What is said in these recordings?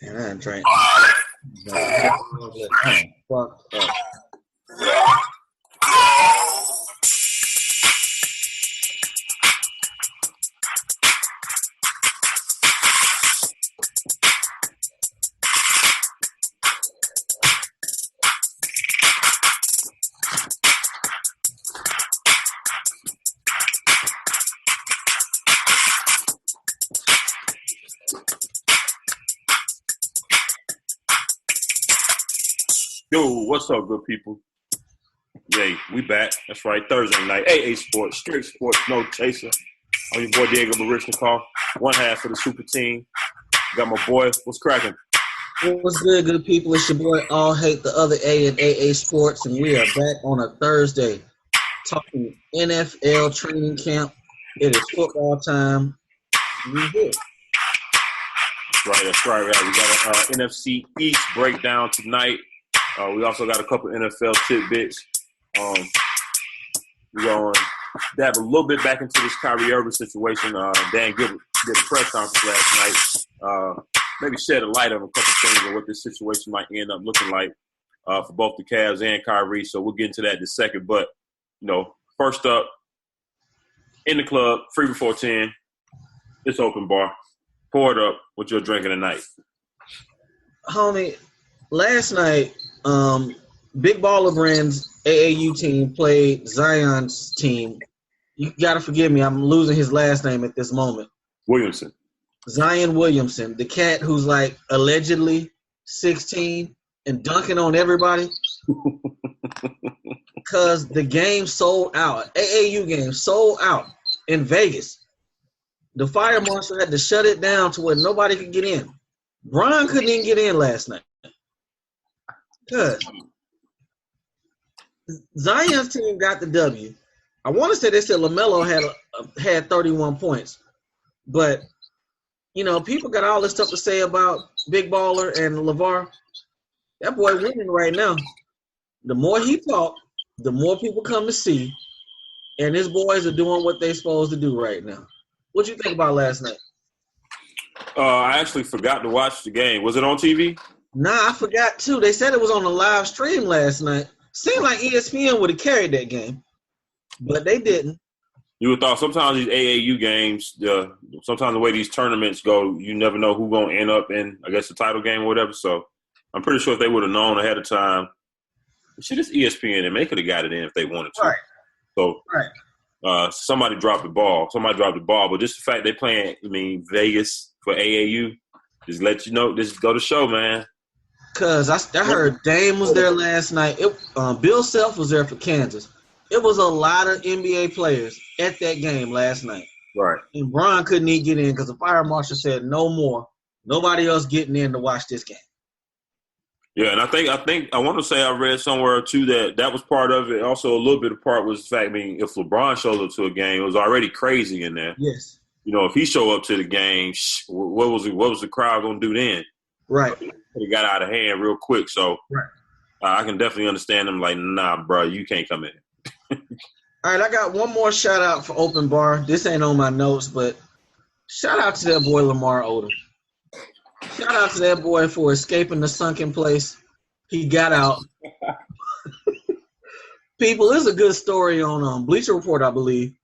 And I drank. Fucked up. Yo, what's up, good people? Yay, we back. That's right, Thursday night. AA Sports, straight sports, no chaser. I'm your boy Diego Barishnikov, one half of the super team. Got my boy, what's cracking? What's good people? It's your boy All Hate the Other A and AA Sports, and we are back on a Thursday talking NFL training camp. It is football time. We here. That's right. We got an NFC East breakdown tonight. We also got a couple NFL tidbits. We're going to dive a little bit back into this Kyrie Irving situation. Dan Gilbert did a press conference last night. Maybe shed a light on a couple things on what this situation might end up looking like for both the Cavs and Kyrie. So we'll get into that in a second. But, first up, in the club, free before 10. It's open bar. Pour it up what you're drinking tonight. Homie, last night, Big Baller Brand's AAU team played Zion's team. You got to forgive me. I'm losing his last name at this moment. Williamson. Zion Williamson, the cat who's like allegedly 16 and dunking on everybody. Because the game sold out. AAU game sold out in Vegas. The fire marshal had to shut it down to where nobody could get in. Brian couldn't even get in last night. Good. Zion's team got the W. I want to say they said LaMelo had 31 points. But, people got all this stuff to say about Big Baller and LeVar. That boy winning right now. The more he talk, the more people come to see. And his boys are doing what they're supposed to do right now. What you think about last night? I actually forgot to watch the game. Was it on TV? Nah, I forgot too. They said it was on a live stream last night. Seemed like ESPN would have carried that game, but they didn't. You would thought sometimes these AAU games, sometimes the way these tournaments go, you never know who's going to end up in, I guess, the title game or whatever. So I'm pretty sure if they would have known ahead of time, shit, it's ESPN, and they could have got it in if they wanted to. Right. So somebody dropped the ball. But just the fact they're playing, Vegas for AAU, just let you know, just go to show, man. Because I heard Dame was there last night. Bill Self was there for Kansas. It was a lot of NBA players at that game last night. Right. And Bron couldn't even get in because the fire marshal said no more. Nobody else getting in to watch this game. Yeah, and I think I want to say I read somewhere too that was part of it. Also, a little bit of part was the fact, if LeBron shows up to a game, it was already crazy in there. Yes. If he show up to the game, what was the crowd gonna do then? Right. It got out of hand real quick. So I can definitely understand them. Like, nah, bro, you can't come in. All right, I got one more shout out for Open Bar. This ain't on my notes, but shout out to that boy Lamar Odom. Shout out to that boy for escaping the sunken place. He got out. People, this is a good story on Bleacher Report, I believe.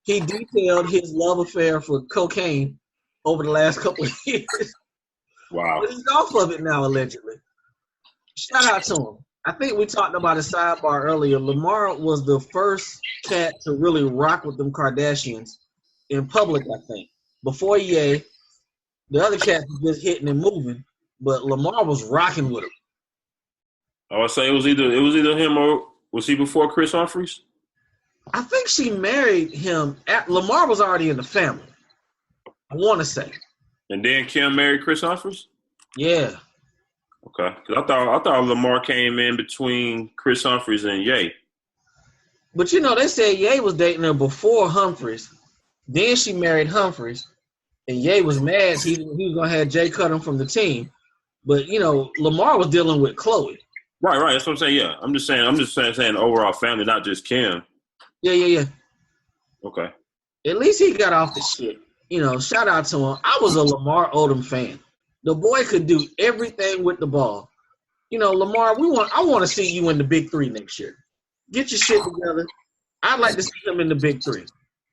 He detailed his love affair for cocaine over the last couple of years. Wow. But he's off of it now, allegedly. Shout out to him. I think we talked about a sidebar earlier. Lamar was the first cat to really rock with them Kardashians in public, I think. Before Ye, the other cats was just hitting and moving, but Lamar was rocking with him. I would say it was either him or was he before Chris Humphries? I think she married him. Lamar was already in the family, I want to say. And then Kim married Chris Humphries? Yeah. Okay. Because I thought Lamar came in between Chris Humphries and Ye. But, they said Ye was dating her before Humphries. Then she married Humphries. And Ye was mad. He was going to have Jay cut him from the team. But, Lamar was dealing with Chloe. Right. That's what I'm saying. Yeah. I'm just saying the overall family, not just Kim. Yeah. Okay. At least he got off the shit. Shout out to him. I was a Lamar Odom fan. The boy could do everything with the ball. You know, Lamar, I want to see you in the big three next year. Get your shit together. I'd like to see him in the big three.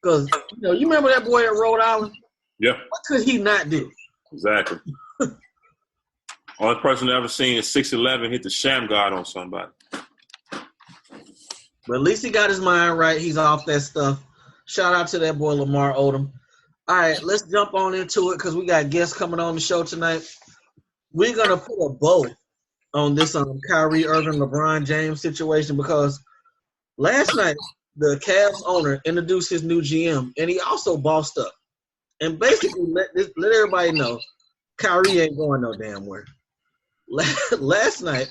Because, you remember that boy at Rhode Island? Yeah. What could he not do? Exactly. Only person I've ever seen is 6'11" hit the sham guard on somebody. But at least he got his mind right. He's off that stuff. Shout out to that boy Lamar Odom. All right, let's jump on into it because we got guests coming on the show tonight. We're going to put a bow on this Kyrie Irving, LeBron James situation because last night the Cavs owner introduced his new GM, and he also bossed up. And basically let everybody know Kyrie ain't going no damn where. Last night,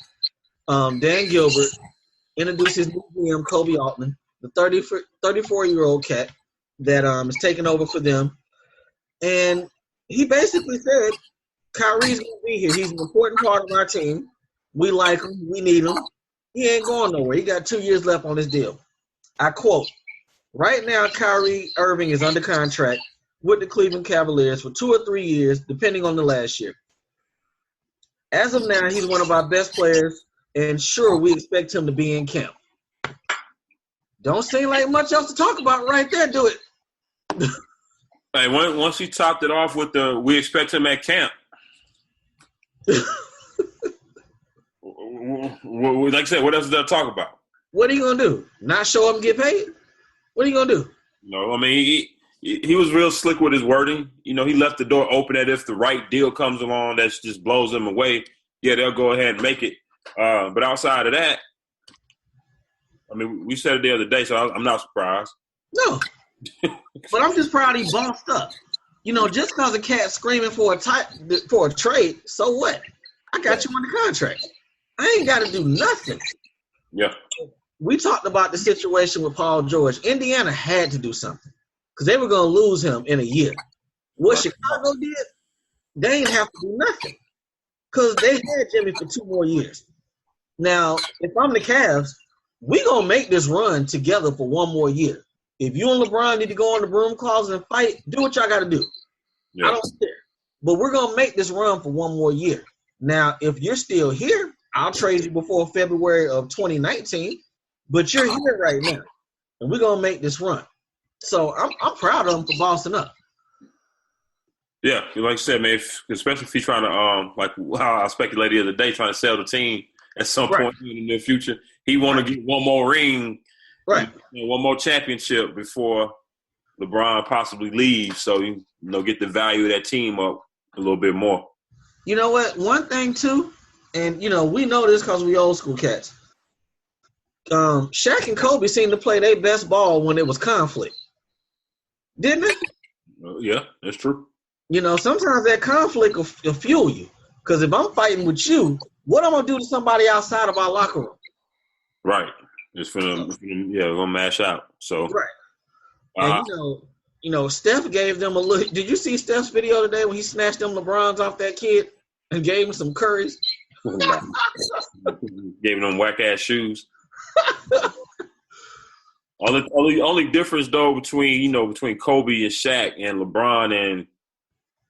Dan Gilbert introduced his new GM, Kobe Altman, the 34-year-old cat that is taking over for them. And he basically said, Kyrie's going to be here. He's an important part of our team. We like him. We need him. He ain't going nowhere. He got 2 years left on his deal. I quote, right now Kyrie Irving is under contract with the Cleveland Cavaliers for 2 or 3 years, depending on the last year. As of now, he's one of our best players, and sure, we expect him to be in camp. Don't seem like much else to talk about right there, do it? Hey, once he topped it off with we expect him at camp. Like I said, what else is there to talk about? What are you going to do? Not show up and get paid? What are you going to do? No, I mean, he was real slick with his wording. He left the door open that if the right deal comes along that just blows them away, yeah, they'll go ahead and make it. But outside of that, I mean, we said it the other day, so I'm not surprised. No. But I'm just proud he bossed up. Just because a cat's screaming for a trade, so what? I got you under contract. I ain't got to do nothing. Yeah. We talked about the situation with Paul George. Indiana had to do something because they were going to lose him in a year. What Chicago did, they didn't have to do nothing because they had Jimmy for 2 more years. Now, if I'm the Cavs, we going to make this run together for 1 more year. If you and LeBron need to go in the broom closet and fight, do what y'all got to do. Yeah. I don't care. But we're going to make this run for 1 more year. Now, if you're still here, I'll trade you before February of 2019, but you're here right now, and we're going to make this run. So I'm proud of him for bossing up. Yeah, like I said, man, especially if he's trying to, like how I speculated the other day, trying to sell the team at some point in the near future. He want to get 1 more ring, right? 1 more championship before LeBron possibly leaves, so get the value of that team up a little bit more. You know what? One thing too, and we know this because we old school cats. Shaq and Kobe seemed to play their best ball when it was conflict, didn't it? Yeah, that's true. Sometimes that conflict will fuel you. Because if I'm fighting with you, what I'm gonna do to somebody outside of our locker room? Right. Just gonna mash out. So right. And Steph gave them a look. Did you see Steph's video today when he snatched them LeBrons off that kid and gave him some curries? Gave them whack ass shoes. Only difference though between Kobe and Shaq and LeBron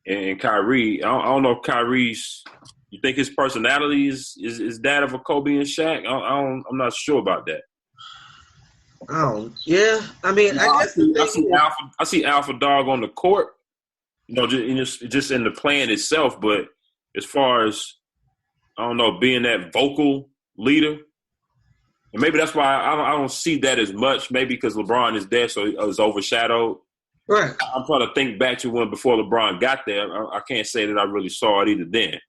and Kyrie. I don't know if Kyrie's. You think his personality is that of a Kobe and Shaq? I'm not sure about that. Yeah. I mean, I guess I see Alpha Dog on the court. Just in the plan itself. But as far as being that vocal leader, and maybe that's why I don't see that as much. Maybe because LeBron is there, so it's overshadowed. Right. I'm trying to think back to when before LeBron got there. I can't say that I really saw it either then.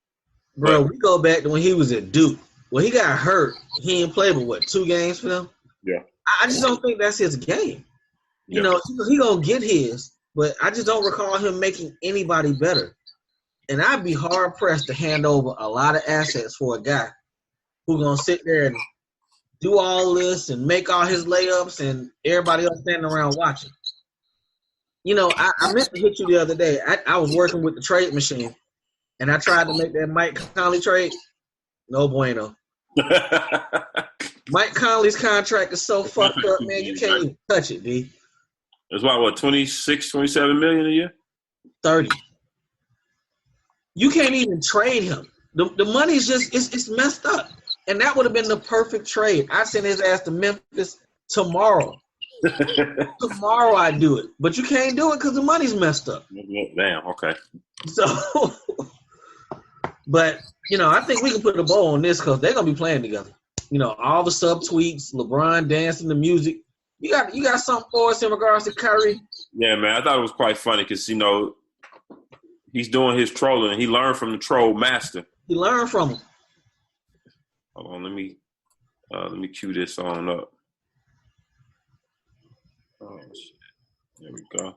Bro, we go back to when he was at Duke. When he got hurt, he didn't play but 2 games for them? Yeah. I just don't think that's his game. He gonna get his, but I just don't recall him making anybody better. And I'd be hard pressed to hand over a lot of assets for a guy who's gonna sit there and do all this and make all his layups and everybody else standing around watching. I meant to hit you the other day. I was working with the trade machine, and I tried to make that Mike Conley trade. No bueno. Mike Conley's contract is so fucked up, man. You can't even touch it, D. It's about, 26, 27 million a year? 30. You can't even trade him. The money's just it's messed up. And that would have been the perfect trade. I send his ass to Memphis tomorrow. Tomorrow I do it. But you can't do it because the money's messed up. Damn, okay. So, but, I think we can put a bow on this because they're going to be playing together. All the subtweets, LeBron dancing, the music. You got something for us in regards to Kyrie? Yeah, man. I thought it was quite funny because, he's doing his trolling. He learned from the troll master. He learned from him. Hold on, let me cue this on up. Oh, shit. There we go.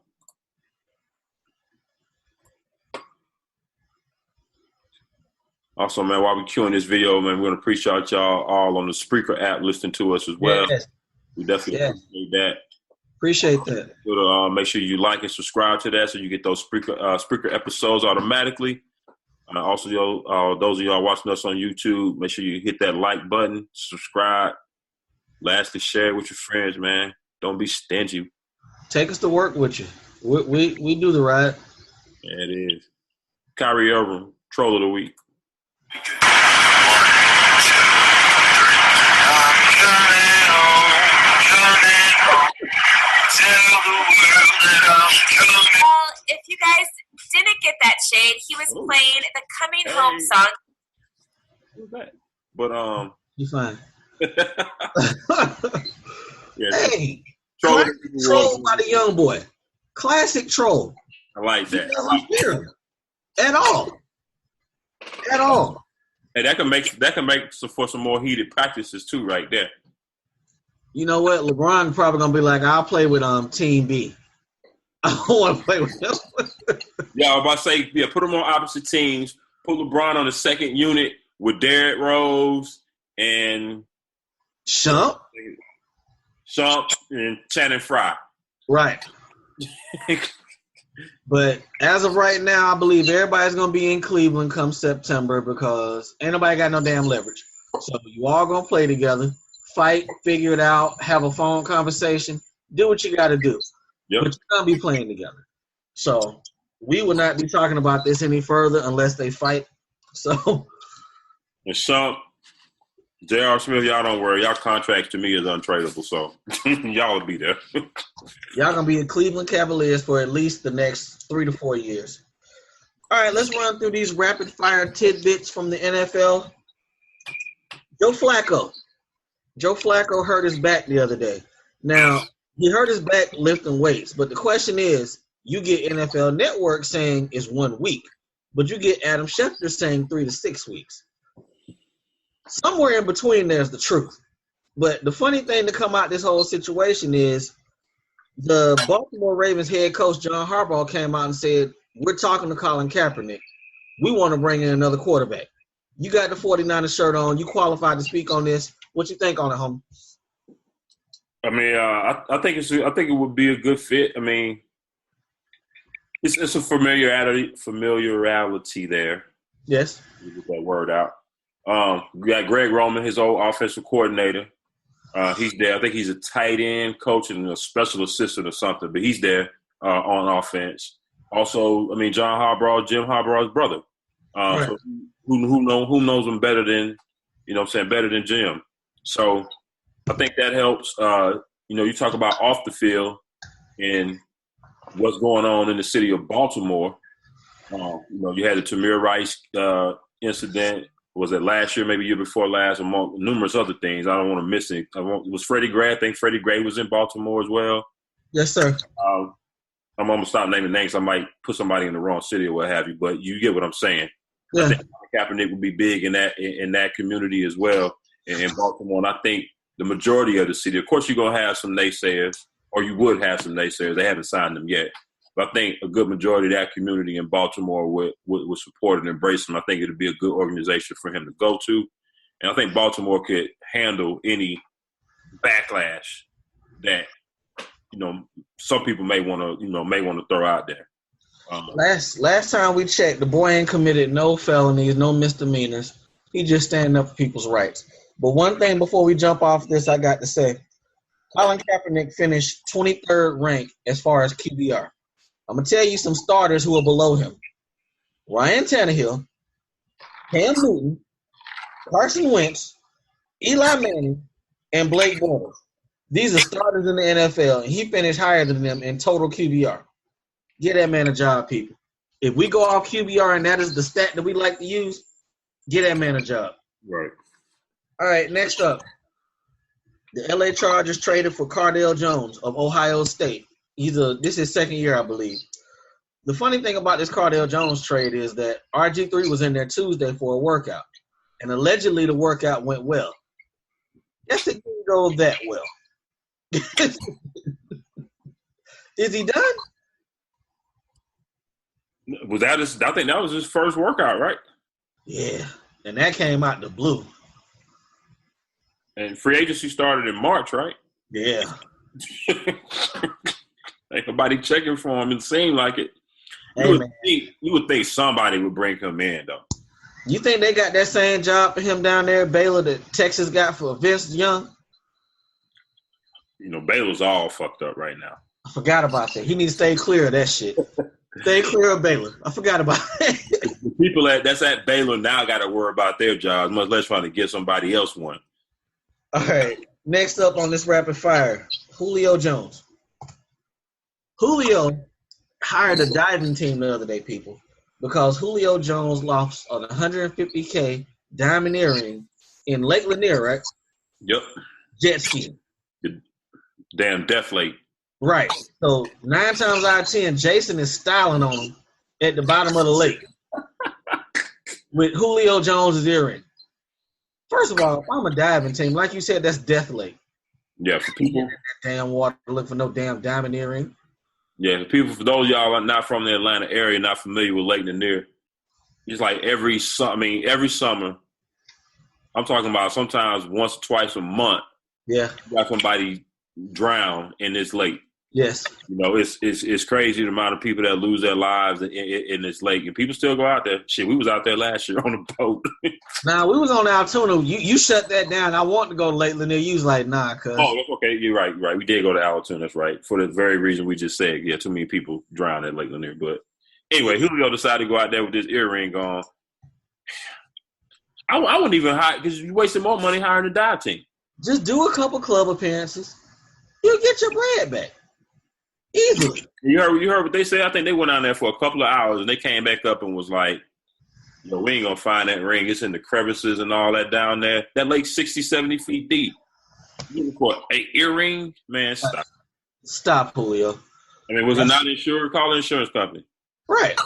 Also, man, while we're queuing this video, man, we're going to appreciate y'all all on the Spreaker app listening to us as well. Yes. We definitely appreciate that. Appreciate that. Make sure you like and subscribe to that so you get those Spreaker episodes automatically. Also, those of y'all watching us on YouTube, make sure you hit that like button, subscribe. Lastly, share it with your friends, man. Don't be stingy. Take us to work with you. We do the right. Yeah, it is. Kyrie Irving, Troll of the Week. If you guys didn't get that shade, he was playing the Coming Home song. Who's that? But You fine. Yeah, hey, troll by the young boy. Classic troll. I like that. At all. Hey, that can make for some more heated practices too, right there. You know what? LeBron probably gonna be like, I'll play with Team B. I don't want to play with him. Yeah, I was about to say, put them on opposite teams. Put LeBron on the second unit with Derrick Rose and Shump and Channing Frye. Right. But as of right now, I believe everybody's going to be in Cleveland come September because ain't nobody got no damn leverage. So you all going to play together, fight, figure it out, have a phone conversation, do what you got to do. Yep. But you're going to be playing together. So we will not be talking about this any further unless they fight. So. And Shump, J.R. Smith, y'all don't worry. Y'all contract to me is untradeable, so y'all will be there. Y'all going to be in Cleveland Cavaliers for at least the next 3 to 4 years. All right, let's run through these rapid-fire tidbits from the NFL. Joe Flacco hurt his back the other day. Now, he hurt his back lifting weights, but the question is, you get NFL Network saying it's 1 week, but you get Adam Schefter saying 3 to 6 weeks. Somewhere in between there's the truth. But the funny thing to come out this whole situation is the Baltimore Ravens head coach, John Harbaugh, came out and said, we're talking to Colin Kaepernick. We want to bring in another quarterback. You got the 49ers shirt on. You qualified to speak on this. What you think on it, homie? I mean, I think it would be a good fit. I mean, it's a familiarity there. Yes. You get that word out. We got Greg Roman, his old offensive coordinator. He's there. I think he's a tight end coach and a special assistant or something, but he's there on offense. Also, I mean, John Harbaugh, Jim Harbaugh's brother. Right. So who knows him better than, better than Jim. So I think that helps. You talk about off the field and what's going on in the city of Baltimore. You had the Tamir Rice incident. Was it last year, maybe year before last, among numerous other things. I don't want to miss it. It was Freddie Gray. I think Freddie Gray was in Baltimore as well. Yes, sir. I'm going to stop naming names. I might put somebody in the wrong city or what have you, but you get what I'm saying. Yeah. I think Kaepernick would be big in that community as well in Baltimore. And I think the majority of the city, of course, you're going to have some naysayers, or you would have some naysayers. They haven't signed them yet. But I think a good majority of that community in Baltimore would support and embrace him. I think it would be a good organization for him to go to. And I think Baltimore could handle any backlash that, some people may want to throw out there. Last time we checked, the boy ain't committed no felonies, no misdemeanors. He just standing up for people's rights. But one thing before we jump off this, I got to say, Colin Kaepernick finished 23rd ranked as far as QBR. I'm going to tell you some starters who are below him. Ryan Tannehill, Cam Newton, Carson Wentz, Eli Manning, and Blake Bortles. These are starters in the NFL, and he finished higher than them in total QBR. Get that man a job, people. If we go off QBR and that is the stat that we like to use, get that man a job. Right. All right, next up. The LA Chargers traded for Cardale Jones of Ohio State. This is his second year, I believe. The funny thing about this Cardale Jones trade is that RG3 was in there Tuesday for a workout, and allegedly the workout went well. Yes, it didn't go that well. Is he done? I think that was his first workout, right? Yeah, and that came out the blue. And free agency started in March, right? Yeah. Ain't nobody checking for him. It seemed like it. You would think somebody would bring him in, though. You think they got that same job for him down there, Baylor, that Texas got for Vince Young? You know, Baylor's all fucked up right now. I forgot about that. He needs to stay clear of that shit. Stay clear of Baylor. I forgot about it. The people that's at Baylor now got to worry about their jobs, much less trying to get somebody else one. All right. Next up on this rapid fire, Julio Jones. Julio hired a diving team the other day, people, because Julio Jones lost an $150K diamond earring in Lake Lanier, right? Yep. Jet skiing. Damn death lake. Right. So 9 times out of 10, Jason is styling on him at the bottom of the lake with Julio Jones' earring. First of all, if I'm a diving team, like you said, that's death lake. Yeah, for people. That damn water, look for no damn diamond earring. Yeah, for those of y'all are not from the Atlanta area, not familiar with Lake Lanier, it's like every summer, I'm talking about sometimes once or twice a month, yeah, you got somebody drown in this lake. Yes. You know, it's crazy the amount of people that lose their lives in this lake. And people still go out there. Shit, we was out there last year on a boat. Nah, we was on Altoona. You shut that down. I want to go to Lake Lanier. You was like, nah, cuz. Oh, that's okay. You're right. We did go to Altoona. That's right. For the very reason we just said. Yeah, too many people drowned at Lake Lanier. But anyway, Julio decided to go out there with this earring on. I wouldn't even hire, because you wasted more money hiring a dive team. Just do a couple club appearances. You'll get your bread back. Easily. You heard what they said? I think they went down there for a couple of hours and they came back up and was like, yo, we ain't going to find that ring. It's in the crevices and all that down there. That lake's 60, 70 feet deep. You looking for an earring? Man, stop. Stop, Julio. I mean, was it not insured? Call the insurance company. Right.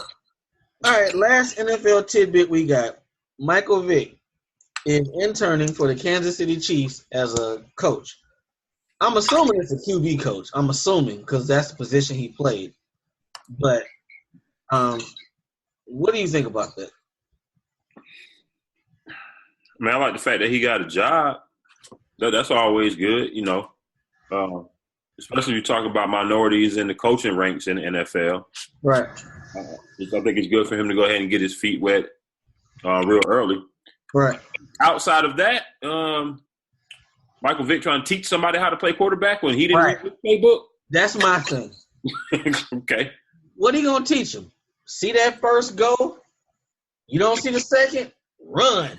All right, last NFL tidbit we got. Michael Vick is interning for the Kansas City Chiefs as a coach. I'm assuming it's a QB coach. I'm assuming because that's the position he played. But what do you think about that? Man, I like the fact that he got a job. That's always good, you know. Especially if you talk about minorities in the coaching ranks in the NFL. Right. I think it's good for him to go ahead and get his feet wet real early. Right. Outside of that, Michael Vick trying to teach somebody how to play quarterback when he didn't read the playbook? That's my thing. Okay. What are you going to teach him? See that first go? You don't see the second? Run.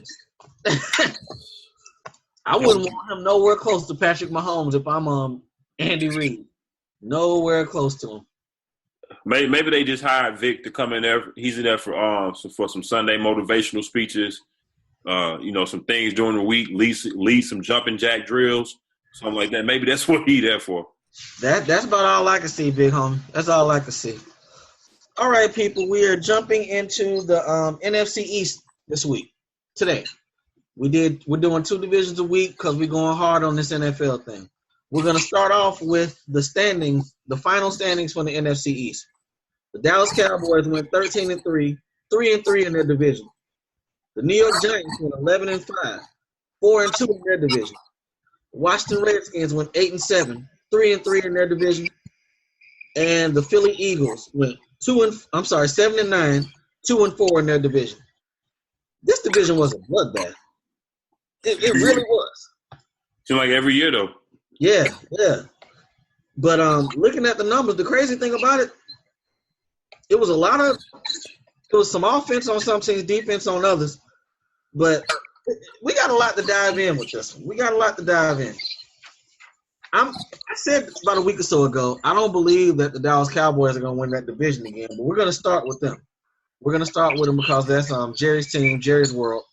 I wouldn't want him nowhere close to Patrick Mahomes if I'm Andy Reid. Nowhere close to him. Maybe they just hired Vic to come in there. He's in there for some Sunday motivational speeches. You know, some things during the week, lead some jumping jack drills, something like that. Maybe that's what he's there for. That's about all I can see, big homie. That's all I can see. All right, people, we are jumping into the NFC East this week. Today, we're doing 2 divisions a week because we're going hard on this NFL thing. We're going to start off with the standings, the final standings from the NFC East. The Dallas Cowboys went 13-3, 3-3 in their division. The New York Giants went 11-5, 4-2 in their division. The Washington Redskins went 8-7, 3-3 in their division. And the Philly Eagles went 7-9, 2-4 in their division. This division was a bloodbath. It really was. Seems like every year, though. Yeah. But looking at the numbers, the crazy thing about it, it was a lot of It was some offense on some teams, defense on others. But we got a lot to dive in with this one. We got a lot to dive in. I said about a week or so ago, I don't believe that the Dallas Cowboys are going to win that division again, but we're going to start with them. We're going to start with them because that's Jerry's team, Jerry's world.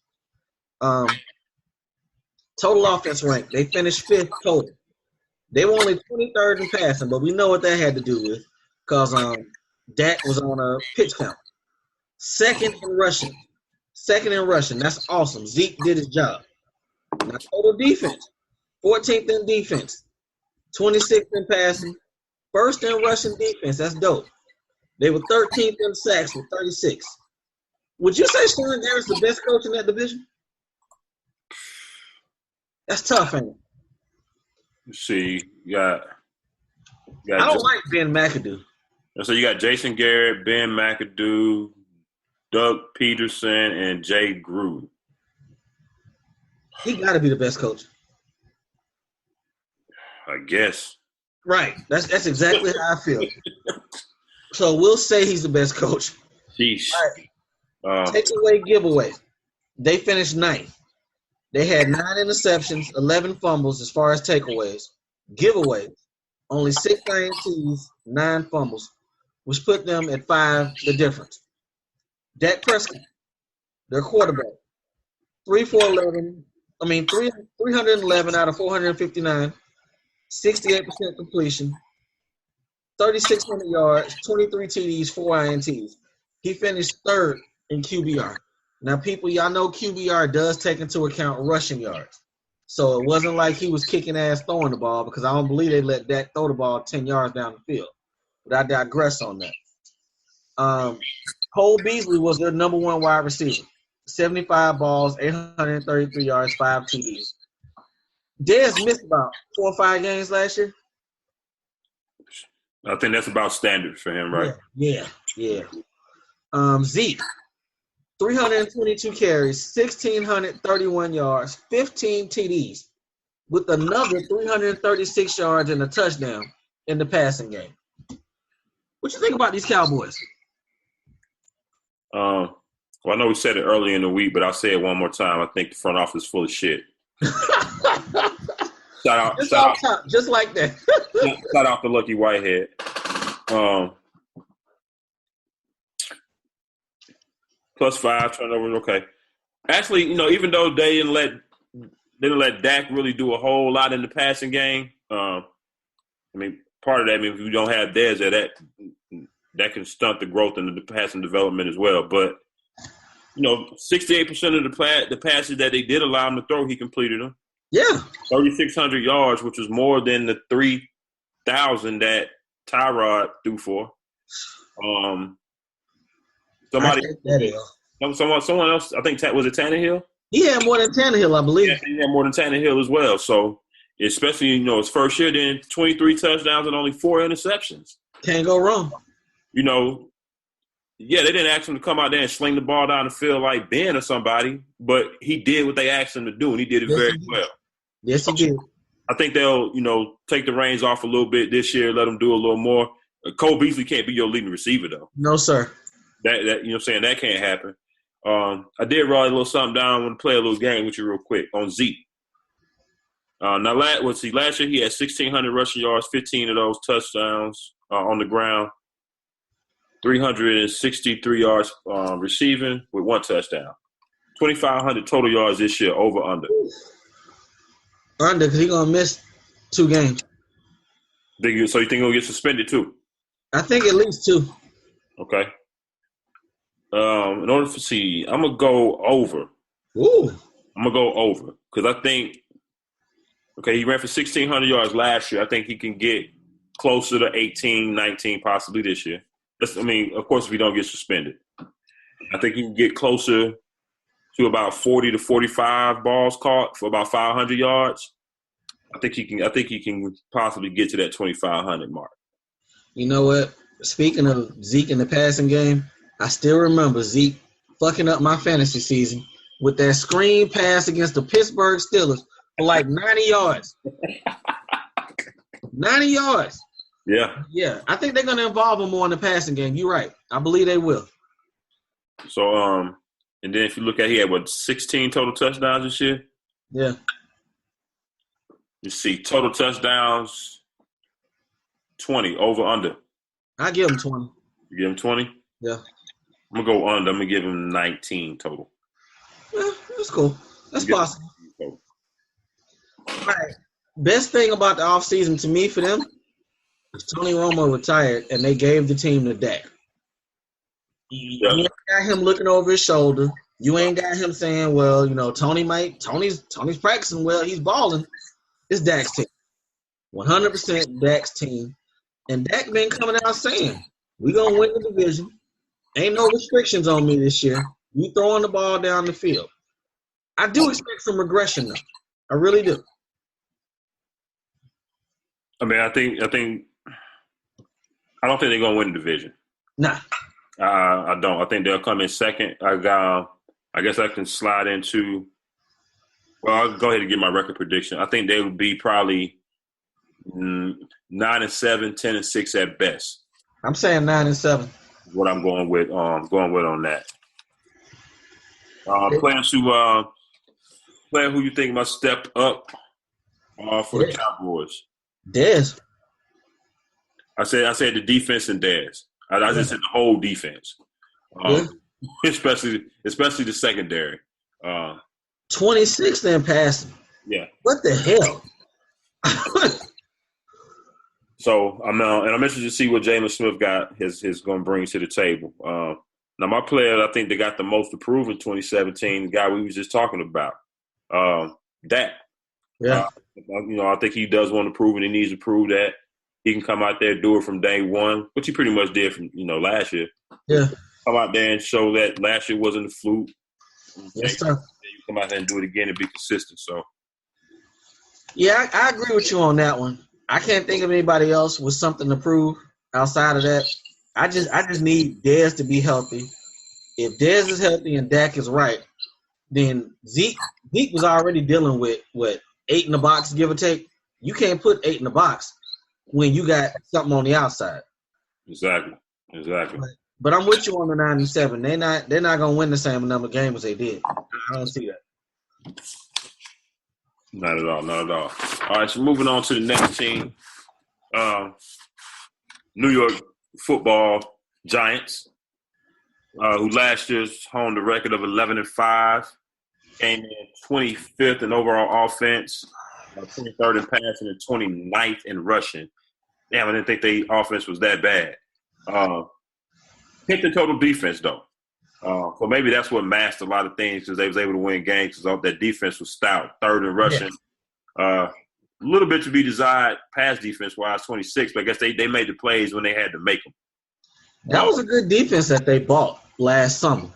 Total offense rank, they finished 5th total. They were only 23rd in passing, but we know what that had to do with because Dak was on a pitch count. Second in rushing. That's awesome. Zeke did his job. Now, total defense, 14th in defense, 26th in passing, 1st in rushing defense. That's dope. They were 13th in sacks with 36. Would you say Sean Garrett's the best coach in that division? That's tough, ain't it? Let's see, you got I don't like Ben McAdoo. So you got Jason Garrett, Ben McAdoo, Doug Peterson, and Jay Gruden. He got to be the best coach. I guess. Right. That's exactly how I feel. So we'll say he's the best coach. Sheesh. Right. Takeaway, giveaway. They finished 9th. They had 9 interceptions, 11 fumbles as far as takeaways. Giveaways, only 6 INTs, 9 fumbles, which put them at 5, the difference. Dak Prescott, their quarterback, 311 out of 459, 68% completion, 3,600 yards, 23 TDs, 4 INTs. He finished 3rd in QBR. Now, people, y'all know QBR does take into account rushing yards. So it wasn't like he was kicking ass throwing the ball because I don't believe they let Dak throw the ball 10 yards down the field. But I digress on that. Cole Beasley was their number 1 wide receiver. 75 balls, 833 yards, 5 TDs. Dez missed about 4 or 5 games last year. I think that's about standard for him, right? Yeah. Zeke, 322 carries, 1,631 yards, 15 TDs, with another 336 yards and a touchdown in the passing game. What you think about these Cowboys? Well, I know we said it earlier in the week, but I'll say it one more time. I think the front office is full of shit. Shout out, just like that. Shout out to Lucky Whitehead. +5 turnovers, okay. Actually, even though they didn't let Dak really do a whole lot in the passing game. Part of that means if you don't have Dez there, that can stunt the growth and the passing development as well. But 68% of the passes that they did allow him to throw, he completed them. Yeah, 3,600 yards, which was more than the 3,000 that Tyrod threw for. Someone else, I think, was it Tannehill? He had more than Tannehill, I believe. Yeah, he had more than Tannehill as well. So, especially, his first year, then 23 touchdowns and only 4 interceptions. Can't go wrong. Yeah, they didn't ask him to come out there and sling the ball down the field like Ben or somebody, but he did what they asked him to do, and he did it very well. Yes, he did. I think they'll, take the reins off a little bit this year, let him do a little more. Cole Beasley can't be your leading receiver, though. No, sir. That that can't happen. I did write a little something down. I want to play a little game with you real quick on Zeke. Last year he had 1,600 rushing yards, 15 of those touchdowns on the ground, 363 yards receiving with 1 touchdown. 2,500 total yards this year, over under. Under, because he's going to miss 2 games. So you think he'll get suspended too? I think at least 2. Okay. In order to see, I'm going to go over. Ooh. I'm going to go over because I think, he ran for 1,600 yards last year. I think he can get closer to 18, 19 possibly this year. Of course, if he don't get suspended. I think he can get closer to about 40 to 45 balls caught for about 500 yards. I think he can possibly get to that 2,500 mark. You know what? Speaking of Zeke in the passing game, I still remember Zeke fucking up my fantasy season with that screen pass against the Pittsburgh Steelers for like 90 yards. 90 yards. Yeah. Yeah. I think they're going to involve him more in the passing game. You're right. I believe they will. So, and then if you look at, he had 16 total touchdowns this year. Yeah. You see, total touchdowns, 20 over under. I give him 20. You give him 20? Yeah. I'm gonna go under. I'm gonna give him 19 total. Yeah, that's cool. That's possible. All right. Best thing about the offseason to me for them is Tony Romo retired and they gave the team to Dak. You ain't got him looking over his shoulder. You ain't got him saying, well, Tony's practicing well, he's balling. It's Dak's team. 100% Dak's team. And Dak been coming out saying, we going to win the division. Ain't no restrictions on me this year. We throwing the ball down the field. I do expect some regression, though. I really do. I mean, I don't think they're going to win the division. Nah. I don't. I think they'll come in second. I guess I can slide into – well, I'll go ahead and get my record prediction. I think they would be probably 9-7, 10-6 at best. I'm saying 9-7. What I'm going with on that. Player who you think must step up for the Cowboys? Dez. I said the defense and Dez. I just said the whole defense, especially the secondary. 26 in passing. Yeah. What the hell? So I'm interested to see what Jameis Smith is going to bring to the table. Now my player, I think they got the most to prove in 2017. The guy we was just talking about, Dak. Yeah. I think he does want to prove, and he needs to prove that he can come out there, do it from day one, which he pretty much did from last year. Yeah. Come out there and show that last year wasn't a fluke. Yes, sir. You come out there and do it again and be consistent. So. Yeah, I agree with you on that one. I can't think of anybody else with something to prove outside of that. I just need Dez to be healthy. If Dez is healthy and Dak is right, then Zeke was already dealing with 8 in the box, give or take. You can't put 8 in the box when you got something on the outside. Exactly. But I'm with you on the 9-7. They're not gonna win the same number of games as they did. I don't see that. Not at all. All right, so moving on to the next team. New York Football Giants, who last year's honed a record of 11-5, came in 25th in overall offense, 23rd in passing, and 29th in rushing. Damn, I didn't think their offense was that bad. Hit the total defense, though. So maybe that's what masked a lot of things because they was able to win games because that defense was stout. Third in rushing. A little bit to be desired pass defense-wise, 26, but I guess they made the plays when they had to make them. That was a good defense that they bought last summer.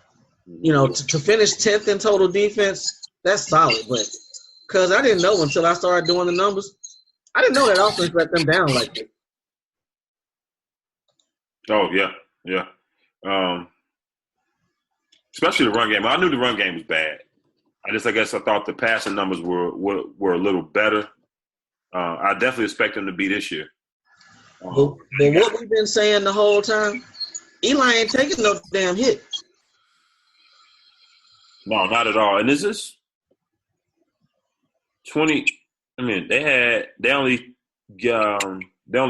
To finish 10th in total defense, that's solid. But because I didn't know until I started doing the numbers, I didn't know that offense let them down like that. Oh, yeah. Especially the run game. I knew the run game was bad. I guess I thought the passing numbers were a little better. I definitely expect them to be this year. But what we've been saying the whole time, Eli ain't taking no damn hit. No, not at all. And is this 20? I mean, they only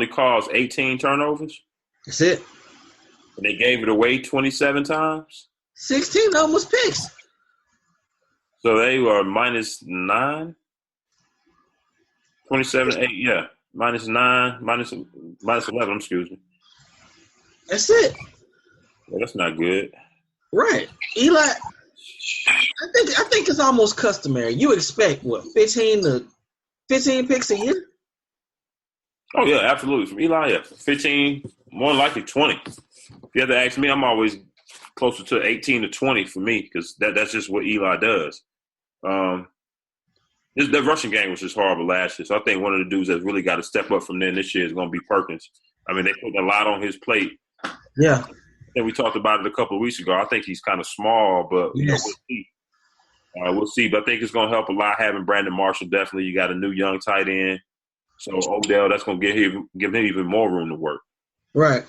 caused 18 turnovers. That's it. And they gave it away 27 times. 16 of them was picks. So they were -9. 27, 8, yeah. -9, -11, excuse me. That's it. Well, that's not good. Right. Eli, I think it's almost customary. You expect, 15 picks a year? Oh, yeah, absolutely. From Eli, yeah. 15, more likely 20. If you have to ask me, I'm always closer to 18 to 20 for me because that's just what Eli does. That rushing game was just horrible last year. So I think one of the dudes that's really got to step up from there this year is going to be Perkins. I mean, they put a lot on his plate. Yeah. And we talked about it a couple of weeks ago. I think he's kind of small, but we'll see. We'll see. But I think it's going to help a lot having Brandon Marshall. Definitely, you got a new young tight end. So Odell, that's going to give him even more room to work. Right.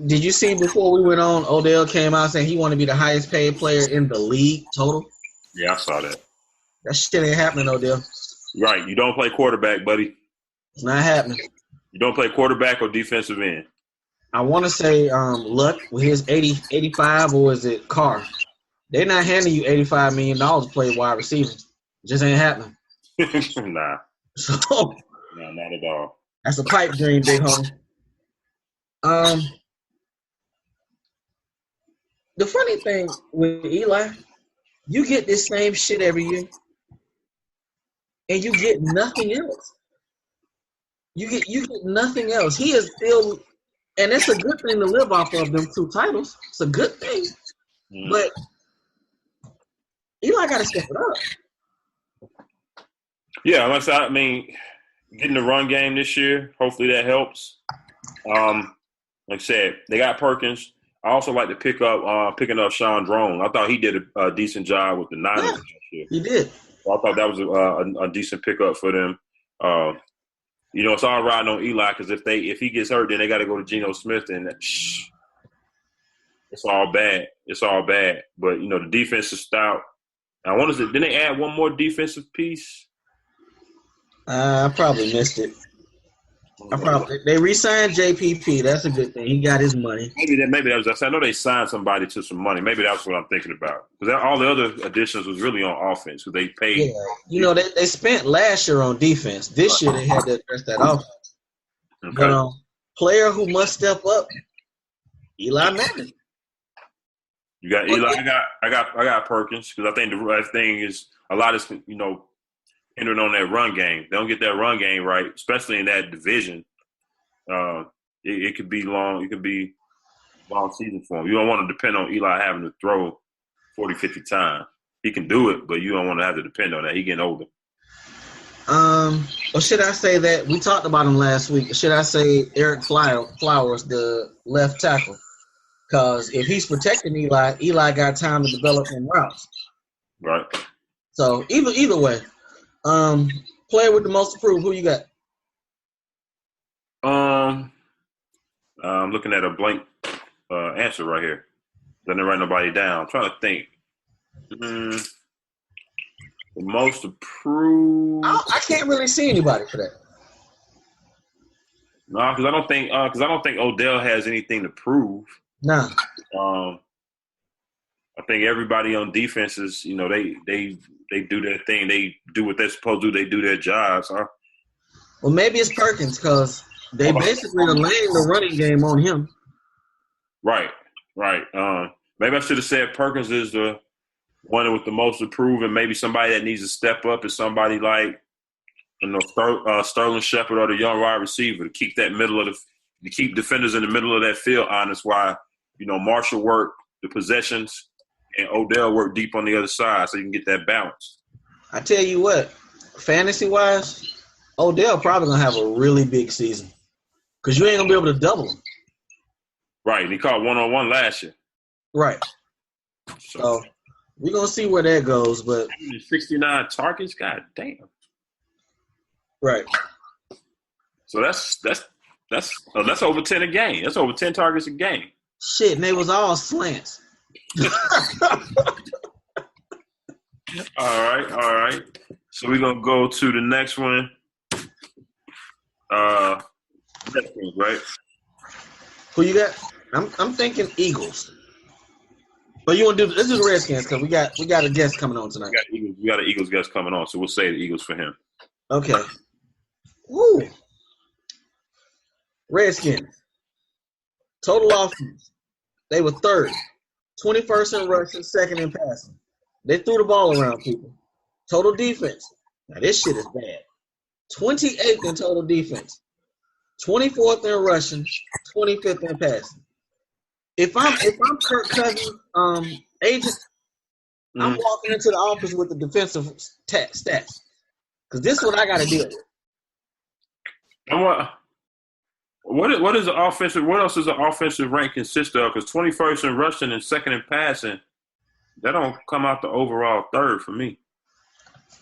Did you see before we went on, Odell came out saying he wanted to be the highest paid player in the league total? Yeah, I saw that. That shit ain't happening, Odell. Right. You don't play quarterback, buddy. It's not happening. You don't play quarterback or defensive end. I want to say Luck with his 85, or is it Carr? They're not handing you $85 million to play wide receiver. It just ain't happening. Nah. So, No, not at all. That's a pipe dream, big homie. The funny thing with Eli, you get this same shit every year, and you get nothing else. You get nothing else. He is still, and it's a good thing to live off of them 2 titles. It's a good thing, but Eli got to step it up. Yeah, I mean, getting the run game this year, hopefully that helps. Like I said, they got Perkins. I also like to picking up Sean Drone. I thought he did a decent job with the Niners this year. He did. So I thought that was a decent pickup for them. It's all riding on Eli because if he gets hurt, then they got to go to Geno Smith, and it's all bad. It's all bad. But the defense is stout. I wonder, didn't they add one more defensive piece? I probably missed it. They re-signed JPP. That's a good thing. He got his money. Maybe that was. I know they signed somebody to some money. Maybe that's what I'm thinking about. Because all the other additions was really on offense because they paid. Yeah, they spent last year on defense. This year they had to address that offense. Okay. But player who must step up, Eli Manning. You got Eli. I got Perkins because I think the right thing is a lot is hindering on that run game. They don't get that run game right, especially in that division. It could be long. It could be long season for him. You don't want to depend on Eli having to throw 40, 50 times. He can do it, but you don't want to have to depend on that. He getting older. Or should I say that we talked about him last week? Should I say Eric Flowers, the left tackle? Because if he's protecting Eli got time to develop in routes. Right. So either way. Player with the most approved. Who you got? I'm looking at a blank answer right here. Doesn't write nobody down. I'm trying to think. The most approved. I can't really see anybody for that. No, because I don't think Odell has anything to prove. Nah. I think everybody on defense is, they do their thing. They do what they're supposed to do. They do their jobs, huh? Well, maybe it's Perkins because they basically are laying the running game on him. Right. Maybe I should have said Perkins is the one with the most approved, and maybe somebody that needs to step up is somebody like, Sterling Shepard or the young wide receiver to keep to keep defenders in the middle of that field honest. While Marshall work the possessions and Odell work deep on the other side, so you can get that balance. I tell you what, fantasy wise, Odell probably gonna have a really big season because you ain't gonna be able to double him. Right, and he caught 1-on-1 last year. Right. So we're gonna see where that goes, but 69 targets, god damn. Right. So that's over 10 a game. That's over 10 targets a game. Shit, and they was all slants. All right. So we're gonna go to the next one. Redskins, right? Who you got? I'm thinking Eagles. But you want to do this is Redskins because we got a guest coming on tonight. We got an Eagles guest coming on, so we'll say the Eagles for him. Okay. Woo. Redskins. Total offense. They were third. 21st in rushing, second in passing. They threw the ball around people. Total defense. Now this shit is bad. 28th in total defense. 24th in rushing, 25th in passing. If I'm Kirk Cousins agent, I'm walking into the office with the defensive stats. Because this is what I got to deal with. And what is the offensive? What else does the offensive rank consist of? Because 21st in rushing and second in passing, that don't come out the overall third for me.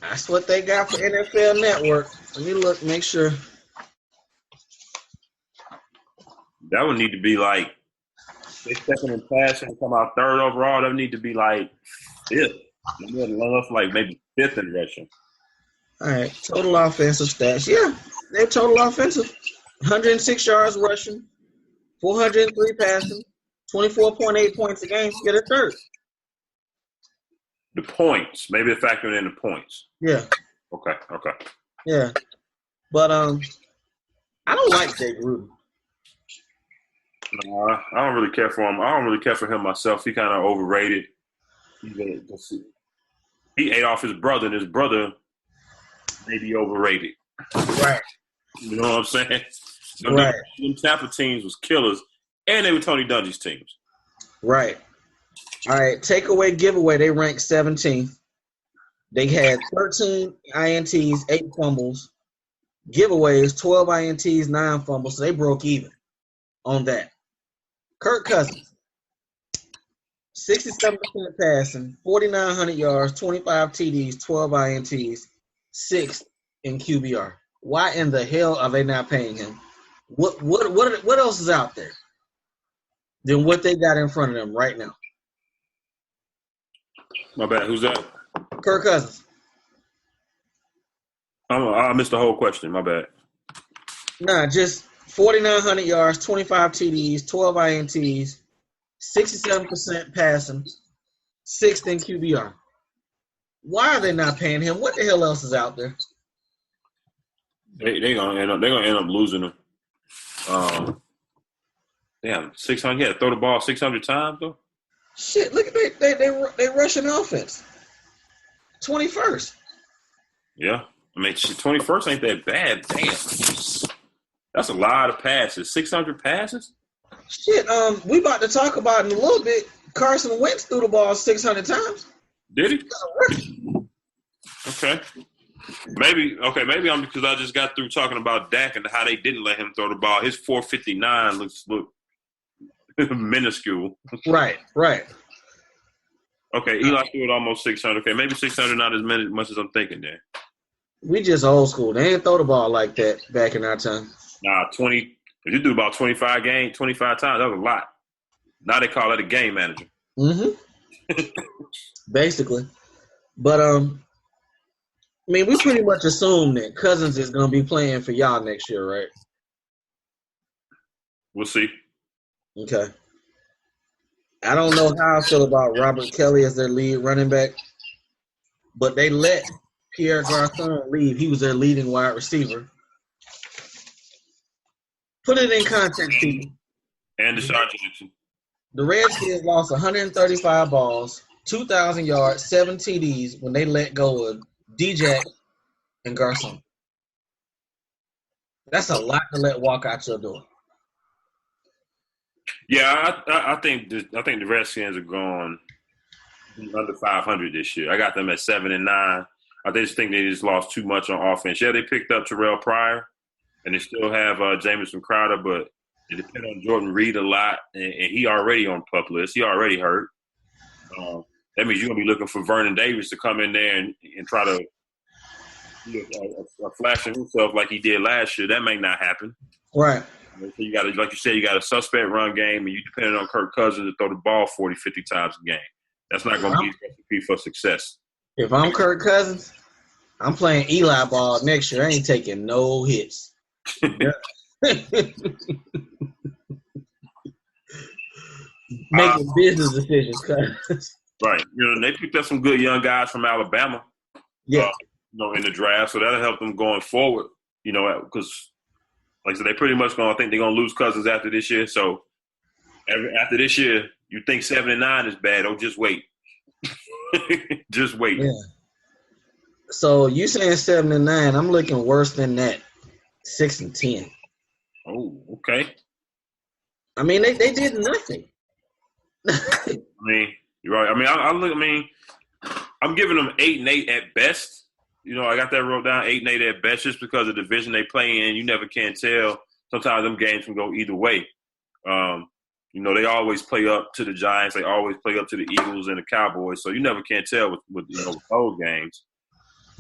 That's what they got for NFL Network. Let me look, make sure. That would need to be like They second in passing and come out third overall. They need to be like fifth. They need to run up like maybe fifth in rushing. All right, total offensive stats. Yeah, they're total offensive. 106 yards rushing, 403 passing, 24.8 points a game. Get a third. The points, maybe they're factoring in the points. Yeah. Okay. Yeah, but I don't like Jay Gruden. I don't really care for him. I don't really care for him myself. He kind of overrated. He ate off his brother, and his brother may be overrated. Right. You know what I'm saying? Right. Them Tampa teams was killers, and they were Tony Dungy's teams. Right. All right, takeaway, giveaway, they ranked 17th. They had 13 INTs, 8 fumbles. Giveaways, 12 INTs, 9 fumbles. So they broke even on that. Kirk Cousins, 67% passing, 4,900 yards, 25 TDs, 12 INTs, 6th in QBR. Why in the hell are they not paying him? What else is out there than what they got in front of them right now? My bad. Who's that? Kirk Cousins. I missed the whole question. My bad. Nah, just 4,900 yards, 25 TDs, 12 INTs, 67% passing, 6th in QBR. Why are they not paying him? What the hell else is out there? They're gonna end up losing him. Damn, 600. Yeah, throw the ball 600 times though. Shit, look at they rushing offense. 21st. Yeah, I mean 21st ain't that bad. Damn, that's a lot of passes. 600 passes. Shit, we about to talk about in a little bit. Carson Wentz threw the ball 600 times. Did he? Okay. Maybe I'm because I just got through talking about Dak and how they didn't let him throw the ball. His 459 look minuscule. Right. Okay, Eli threw it almost 600. Okay, maybe 600 not as much as I'm thinking there. We just old school. They didn't throw the ball like that back in our time. Nah, 20. If you do about 25 times, that was a lot. Now they call it a game manager. Mm-hmm. Basically. But, I mean, we pretty much assume that Cousins is going to be playing for y'all next year, right? We'll see. Okay. I don't know how I feel about Robert Kelly as their lead running back, but they let Pierre Garçon leave. He was their leading wide receiver. Put it in context, people. And Deshaun Jackson. The Redskins lost 135 balls, 2,000 yards, 7 TDs when they let go of D-Jack and Garçon. That's a lot to let walk out your door. Yeah, I think the Redskins are going under 500 this year. I got them at 7-9. I just think they just lost too much on offense. Yeah, they picked up Terrell Pryor, and they still have Jamison Crowder, but they depend on Jordan Reed a lot, and he already on PUP list. He already hurt. That means you're going to be looking for Vernon Davis to come in there and try to flash himself like he did last year. That may not happen. Right. So you got to, like you said, you got a suspect run game, and you depending on Kirk Cousins to throw the ball 40, 50 times a game. That's not going to be a recipe for success. If I'm Kirk Cousins, I'm playing Eli ball next year. I ain't taking no hits. Making business decisions, cuz. Right. They picked up some good young guys from Alabama. Yeah. In the draft, so that'll help them going forward. Because like I said, they pretty much I think they're gonna lose Cousins after this year. So after this year, you think 7-9 is bad? Oh, just wait. Just wait. Yeah. So you saying 7-9? I'm looking worse than that. 6-10. Oh, okay. I mean, they did nothing. I mean, you're right. I mean, I'm giving them 8-8 at best. I got that wrote down 8-8 at best, just because of the division they play in. You never can tell. Sometimes them games can go either way. They always play up to the Giants. They always play up to the Eagles and the Cowboys. So you never can tell with those games.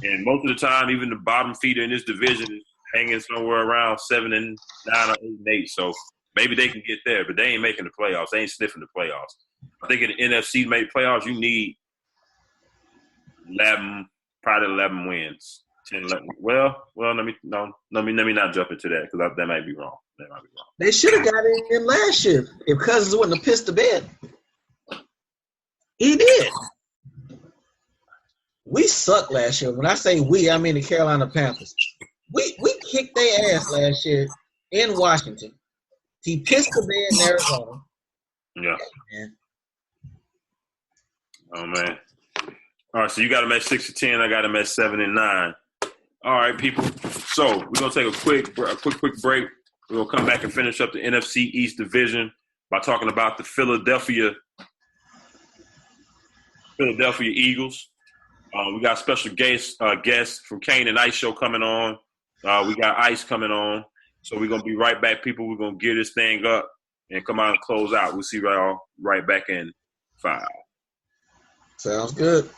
And most of the time, even the bottom feeder in this division is hanging somewhere around 7-9 or 8-8. So Maybe they can get there, but they ain't making the playoffs. They ain't sniffing the playoffs. I think in the NFC made playoffs, you need 11, probably 11 wins. 10, 11. Well, let me not jump into that because that might be wrong. They should have got it in last year if Cousins wouldn't have pissed the bed. He did. We sucked last year. When I say we, I mean the Carolina Panthers. We kicked their ass last year in Washington. He pissed the bed in Arizona. Yeah. Man. Oh man. All right, so you got him at 6-10. I got him at 7-9. All right, people. So we're gonna take a quick break. We're gonna come back and finish up the NFC East division by talking about the Philadelphia Eagles. We got special guests from Kane and Ice show coming on. We got Ice coming on. So we're gonna be right back, people. We're gonna gear this thing up and come out and close out. We'll see y'all right back in 5. Sounds good.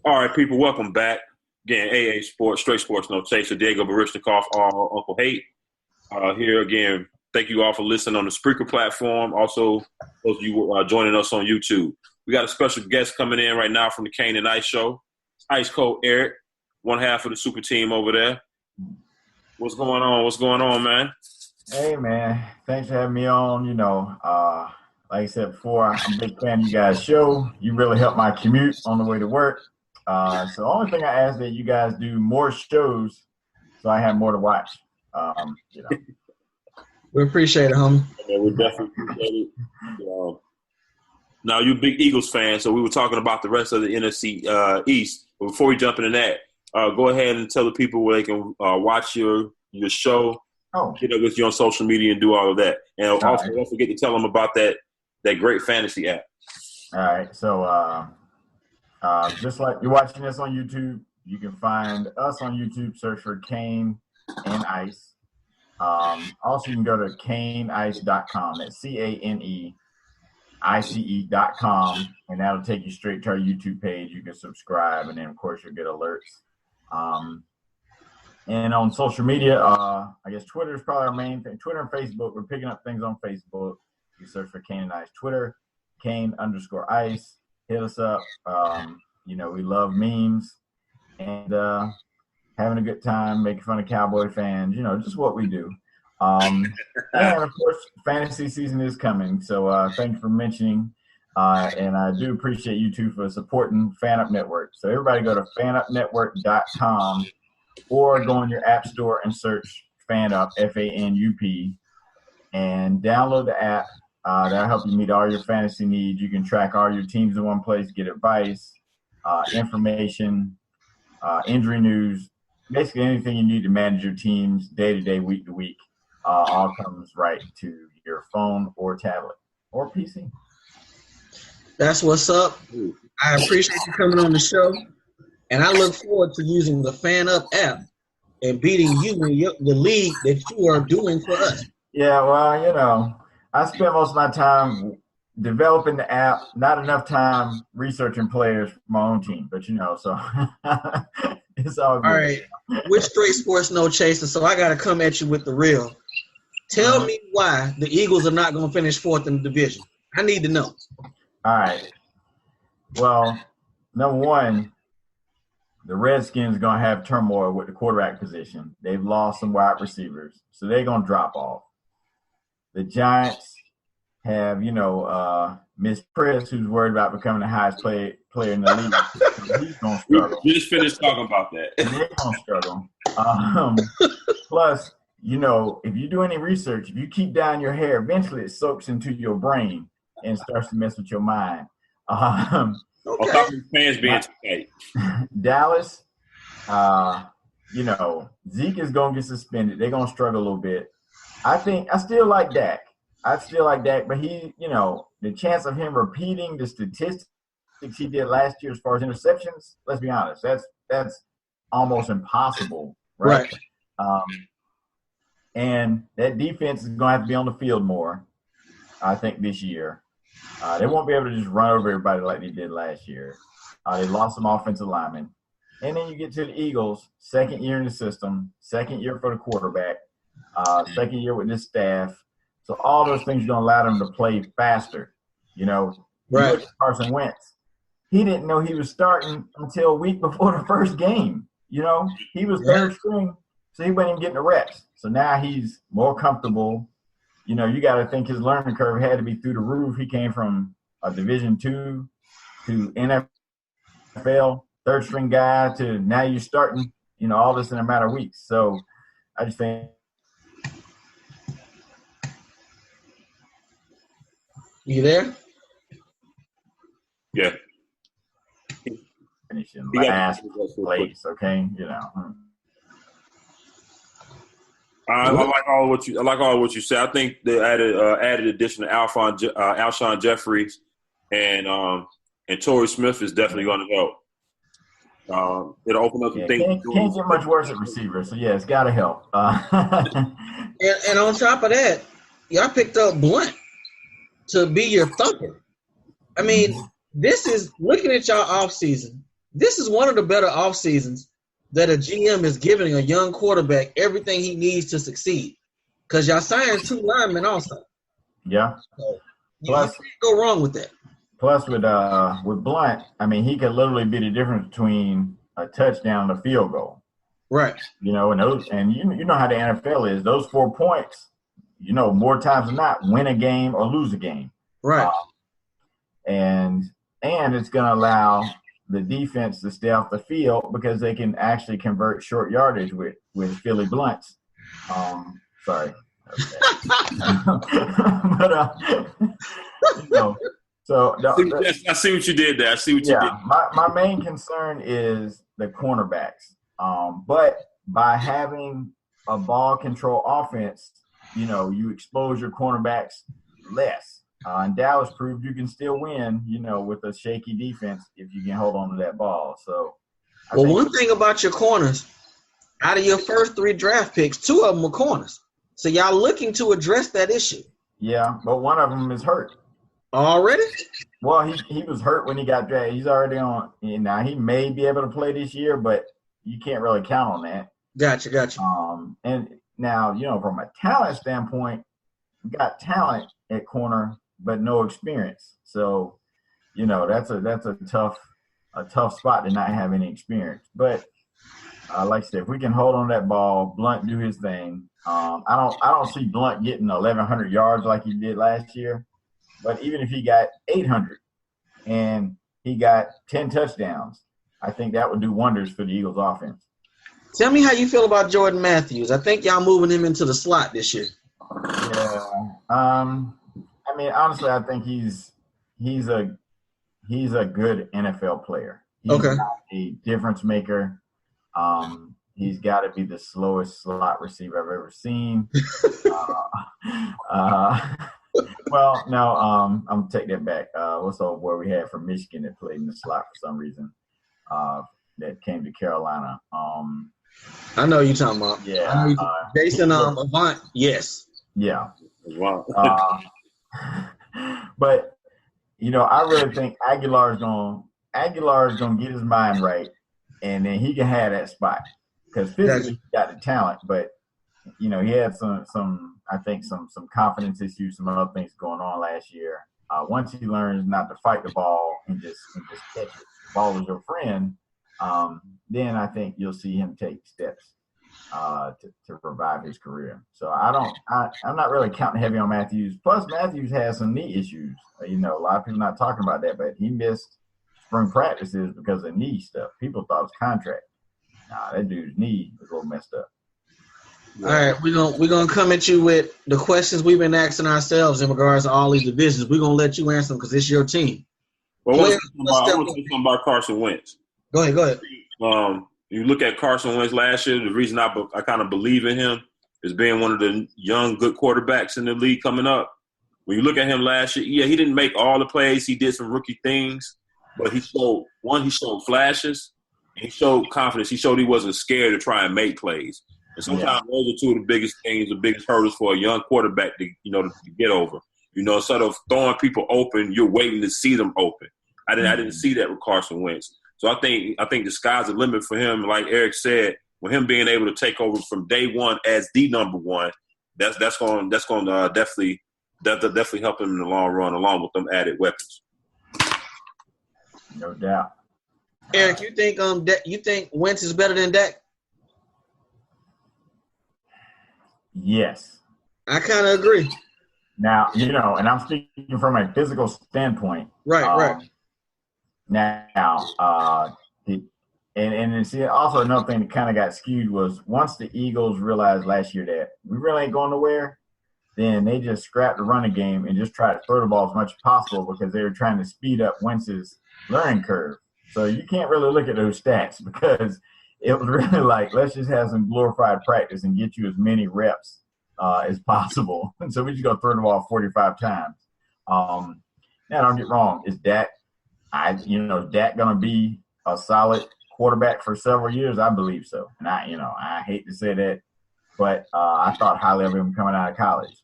All right, people, welcome back. Again, AA Sports, Straight Sports No Chaser, Diego Barishnikov, Uncle Hate. Here again, thank you all for listening on the Spreaker platform. Also, those of you joining us on YouTube. We got a special guest coming in right now from the Kane and Ice show. Ice Cold Eric, one half of the super team over there. What's going on, man? Hey, man. Thanks for having me on. Like I said before, I'm a big fan of you guys' show. You really help my commute on the way to work. So the only thing I ask that you guys do more shows so I have more to watch. We appreciate it, homie. Yeah, we definitely appreciate it. Now, you're a big Eagles fan, so we were talking about the rest of the NFC East. But before we jump into that, go ahead and tell the people where they can watch your show, get up with you on social media, and do all of that. And also, don't forget to tell them about that great fantasy app. All right. So just like you're watching this on YouTube, you can find us on YouTube. Search for Kane and Ice. Also, you can go to kaneice.com. That's CANEICE.com, and that'll take you straight to our YouTube page. You can subscribe, and then, of course, you'll get alerts. And on social media, I guess Twitter is probably our main thing. Twitter and Facebook, we're picking up things on Facebook. You search for Kane and Ice. Twitter, Kane_Ice. Hit us up. We love memes and having a good time, making fun of Cowboy fans, just what we do. And, of course, fantasy season is coming. So thanks for mentioning. And I do appreciate you two for supporting FanUp Network. So everybody go to fanupnetwork.com or go in your app store and search FanUp, FANUP, and download the app. That'll help you meet all your fantasy needs. You can track all your teams in one place, get advice, information, injury news, basically anything you need to manage your teams day to day, week to week. All comes right to your phone or tablet or PC. That's what's up. I appreciate you coming on the show, and I look forward to using the FanUp app and beating you in the league that you are doing for us. Yeah, well, I spent most of my time developing the app, not enough time researching players for my own team, but so it's all good. All right, we're Straight Sports No Chaser, so I got to come at you with the real. Tell me why the Eagles are not going to finish fourth in the division. I need to know. All right. Well, number one, the Redskins are going to have turmoil with the quarterback position. They've lost some wide receivers, so they're going to drop off. The Giants have, Miss Chris, who's worried about becoming the highest player in the league. So he's going to struggle. We just finished talking about that. They're going to struggle. Plus, if you do any research, if you keep down your hair, eventually it soaks into your brain and starts to mess with your mind. On top of fans being too tight. Dallas, Zeke is going to get suspended. They're going to struggle a little bit. I still like Dak. But he, the chance of him repeating the statistics he did last year as far as interceptions, let's be honest, that's almost impossible, right? And that defense is going to have to be on the field more, I think, this year. They won't be able to just run over everybody like they did last year. They lost some offensive linemen. And then you get to the Eagles, second year in the system, second year for the quarterback. second year with this staff. So all those things are going to allow them to play faster. You know, Right. You look at Carson Wentz. He didn't know he was starting until a week before the first game. You know, he was third string, so he wasn't even getting the reps. So now he's more comfortable. You know, you got to think his learning curve had to be through the roof. He came from a Division II to NFL, third string guy, to now you're starting, you know, all this in a matter of weeks. So I just think. You there? Yeah. Finishing last place, okay? You know. I like all what you said. I think the added addition of Alshon Jeffries and Torrey Smith is definitely going to help. It'll open up some things. Can't get much worse at receiver, so yeah, it's got to help. And on top of that, y'all picked up Blunt to be your thumper. I mean, this is looking at y'all off season. This is one of the better off seasons that a GM is giving a young quarterback everything he needs to succeed. Because y'all signed 2 linemen also. Yeah. So you can't go wrong with that. Plus, with Blunt, I mean, he could literally be the difference between a touchdown and a field goal. Right. You know, and you know how the NFL is. Those 4 points, you know, more times than not, win a game or lose a game. Right. And it's going to allow the defense to stay off the field because they can actually convert short yardage with Philly Blunts. Sorry. But, you know, so I see what you did there. I see what you did. My main concern is the cornerbacks. But by having a ball control offense, you know, you expose your cornerbacks less. And Dallas proved you can still win, you know, with a shaky defense if you can hold on to that ball. So, one thing about your corners, out of your first 3 draft picks, 2 of them were corners. So y'all looking to address that issue. Yeah, but one of them is hurt. Already? Well, he was hurt when he got drafted. He's already on. Now, he may be able to play this year, but you can't really count on that. Gotcha. And now, you know, from a talent standpoint, you got talent at corner, but no experience. So, you know, that's a tough spot to not have any experience. But like I said, if we can hold on that ball, Blunt do his thing. I don't see Blunt getting 1,100 yards like he did last year. But even if he got 800 and he got 10 touchdowns, I think that would do wonders for the Eagles' offense. Tell me how you feel about Jordan Matthews. I think y'all moving him into the slot this year. Yeah. I mean, honestly, I think he's a good NFL player. He's a difference maker. He's got to be the slowest slot receiver I've ever seen. Well, no, I'm gonna take that back. What's the boy we had from Michigan that played in the slot for some reason? That came to Carolina. I know you're talking about. Yeah. Jason Avant. Yes. Yeah. Wow. But you know, I really think Aguilar's gonna get his mind right, and then he can have that spot because physically he got the talent, but you know, he had some confidence issues, some other things going on last year. Once he learns not to fight the ball and just catch it, the ball is your friend, then I think you'll see him take steps to revive his career. So I'm not really counting heavy on Matthews. Plus, Matthews has some knee issues. You know, a lot of people not talking about that, but he missed spring practices because of knee stuff. People thought it was contract. Nah, that dude's knee was a little messed up. All right, we're gonna come at you with the questions we've been asking ourselves in regards to all these divisions. We're gonna let you answer them because it's your team. Well, I want to say something about Carson Wentz. Go ahead. You look at Carson Wentz last year. The reason I kind of believe in him is being one of the young, good quarterbacks in the league coming up. When you look at him last year, yeah, he didn't make all the plays. He did some rookie things, but he showed flashes. He showed confidence. He showed he wasn't scared to try and make plays. And sometimes those are 2 of the biggest things, the biggest hurdles for a young quarterback to get over. You know, instead of throwing people open, you're waiting to see them open. I didn't see that with Carson Wentz. So I think the sky's the limit for him. Like Eric said, with him being able to take over from day one as the number one, that's going to definitely help him in the long run, along with them added weapons. No doubt. Eric, you think Wentz is better than Dak? Yes. I kind of agree. Now, and I'm speaking from a physical standpoint. Right. Now, and see, also another thing that kind of got skewed was once the Eagles realized last year that we really ain't going nowhere, then they just scrapped the running game and just tried to throw the ball as much as possible because they were trying to speed up Wentz's learning curve. So you can't really look at those stats because it was really like, let's just have some glorified practice and get you as many reps as possible. And so we just go throw the ball 45 times. Now, don't get wrong. Is Dak going to be a solid quarterback for several years? I believe so. And I hate to say that, but I thought highly of him coming out of college.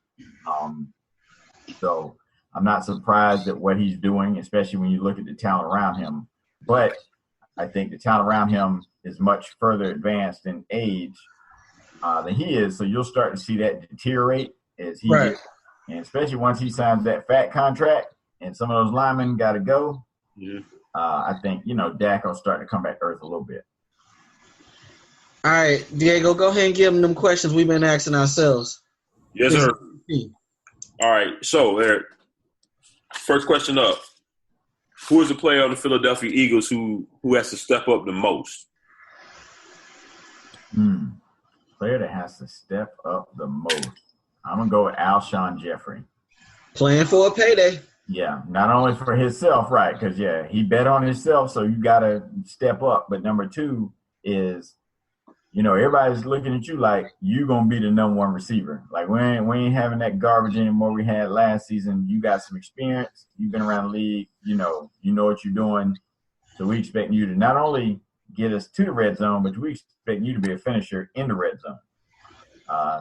So I'm not surprised at what he's doing, especially when you look at the talent around him. But I think the talent around him is much further advanced in age than he is. So you'll start to see that deteriorate as he gets, and especially once he signs that fat contract and some of those linemen got to go. Yeah. I think, Dak will start to come back to earth a little bit. All right, Diego, go ahead and give them questions we've been asking ourselves. Yes, sir. All right, so Eric, first question up. Who is the player of the Philadelphia Eagles who has to step up the most? Player that has to step up the most. I'm going to go with Alshon Jeffrey. Playing for a payday. Yeah, not only for himself, right, because, he bet on himself, so you got to step up. But number two is, everybody's looking at you like you going to be the number one receiver. Like, we ain't having that garbage anymore we had last season. You got some experience. You've been around the league. You know what you're doing. So we expect you to not only get us to the red zone, but we expect you to be a finisher in the red zone.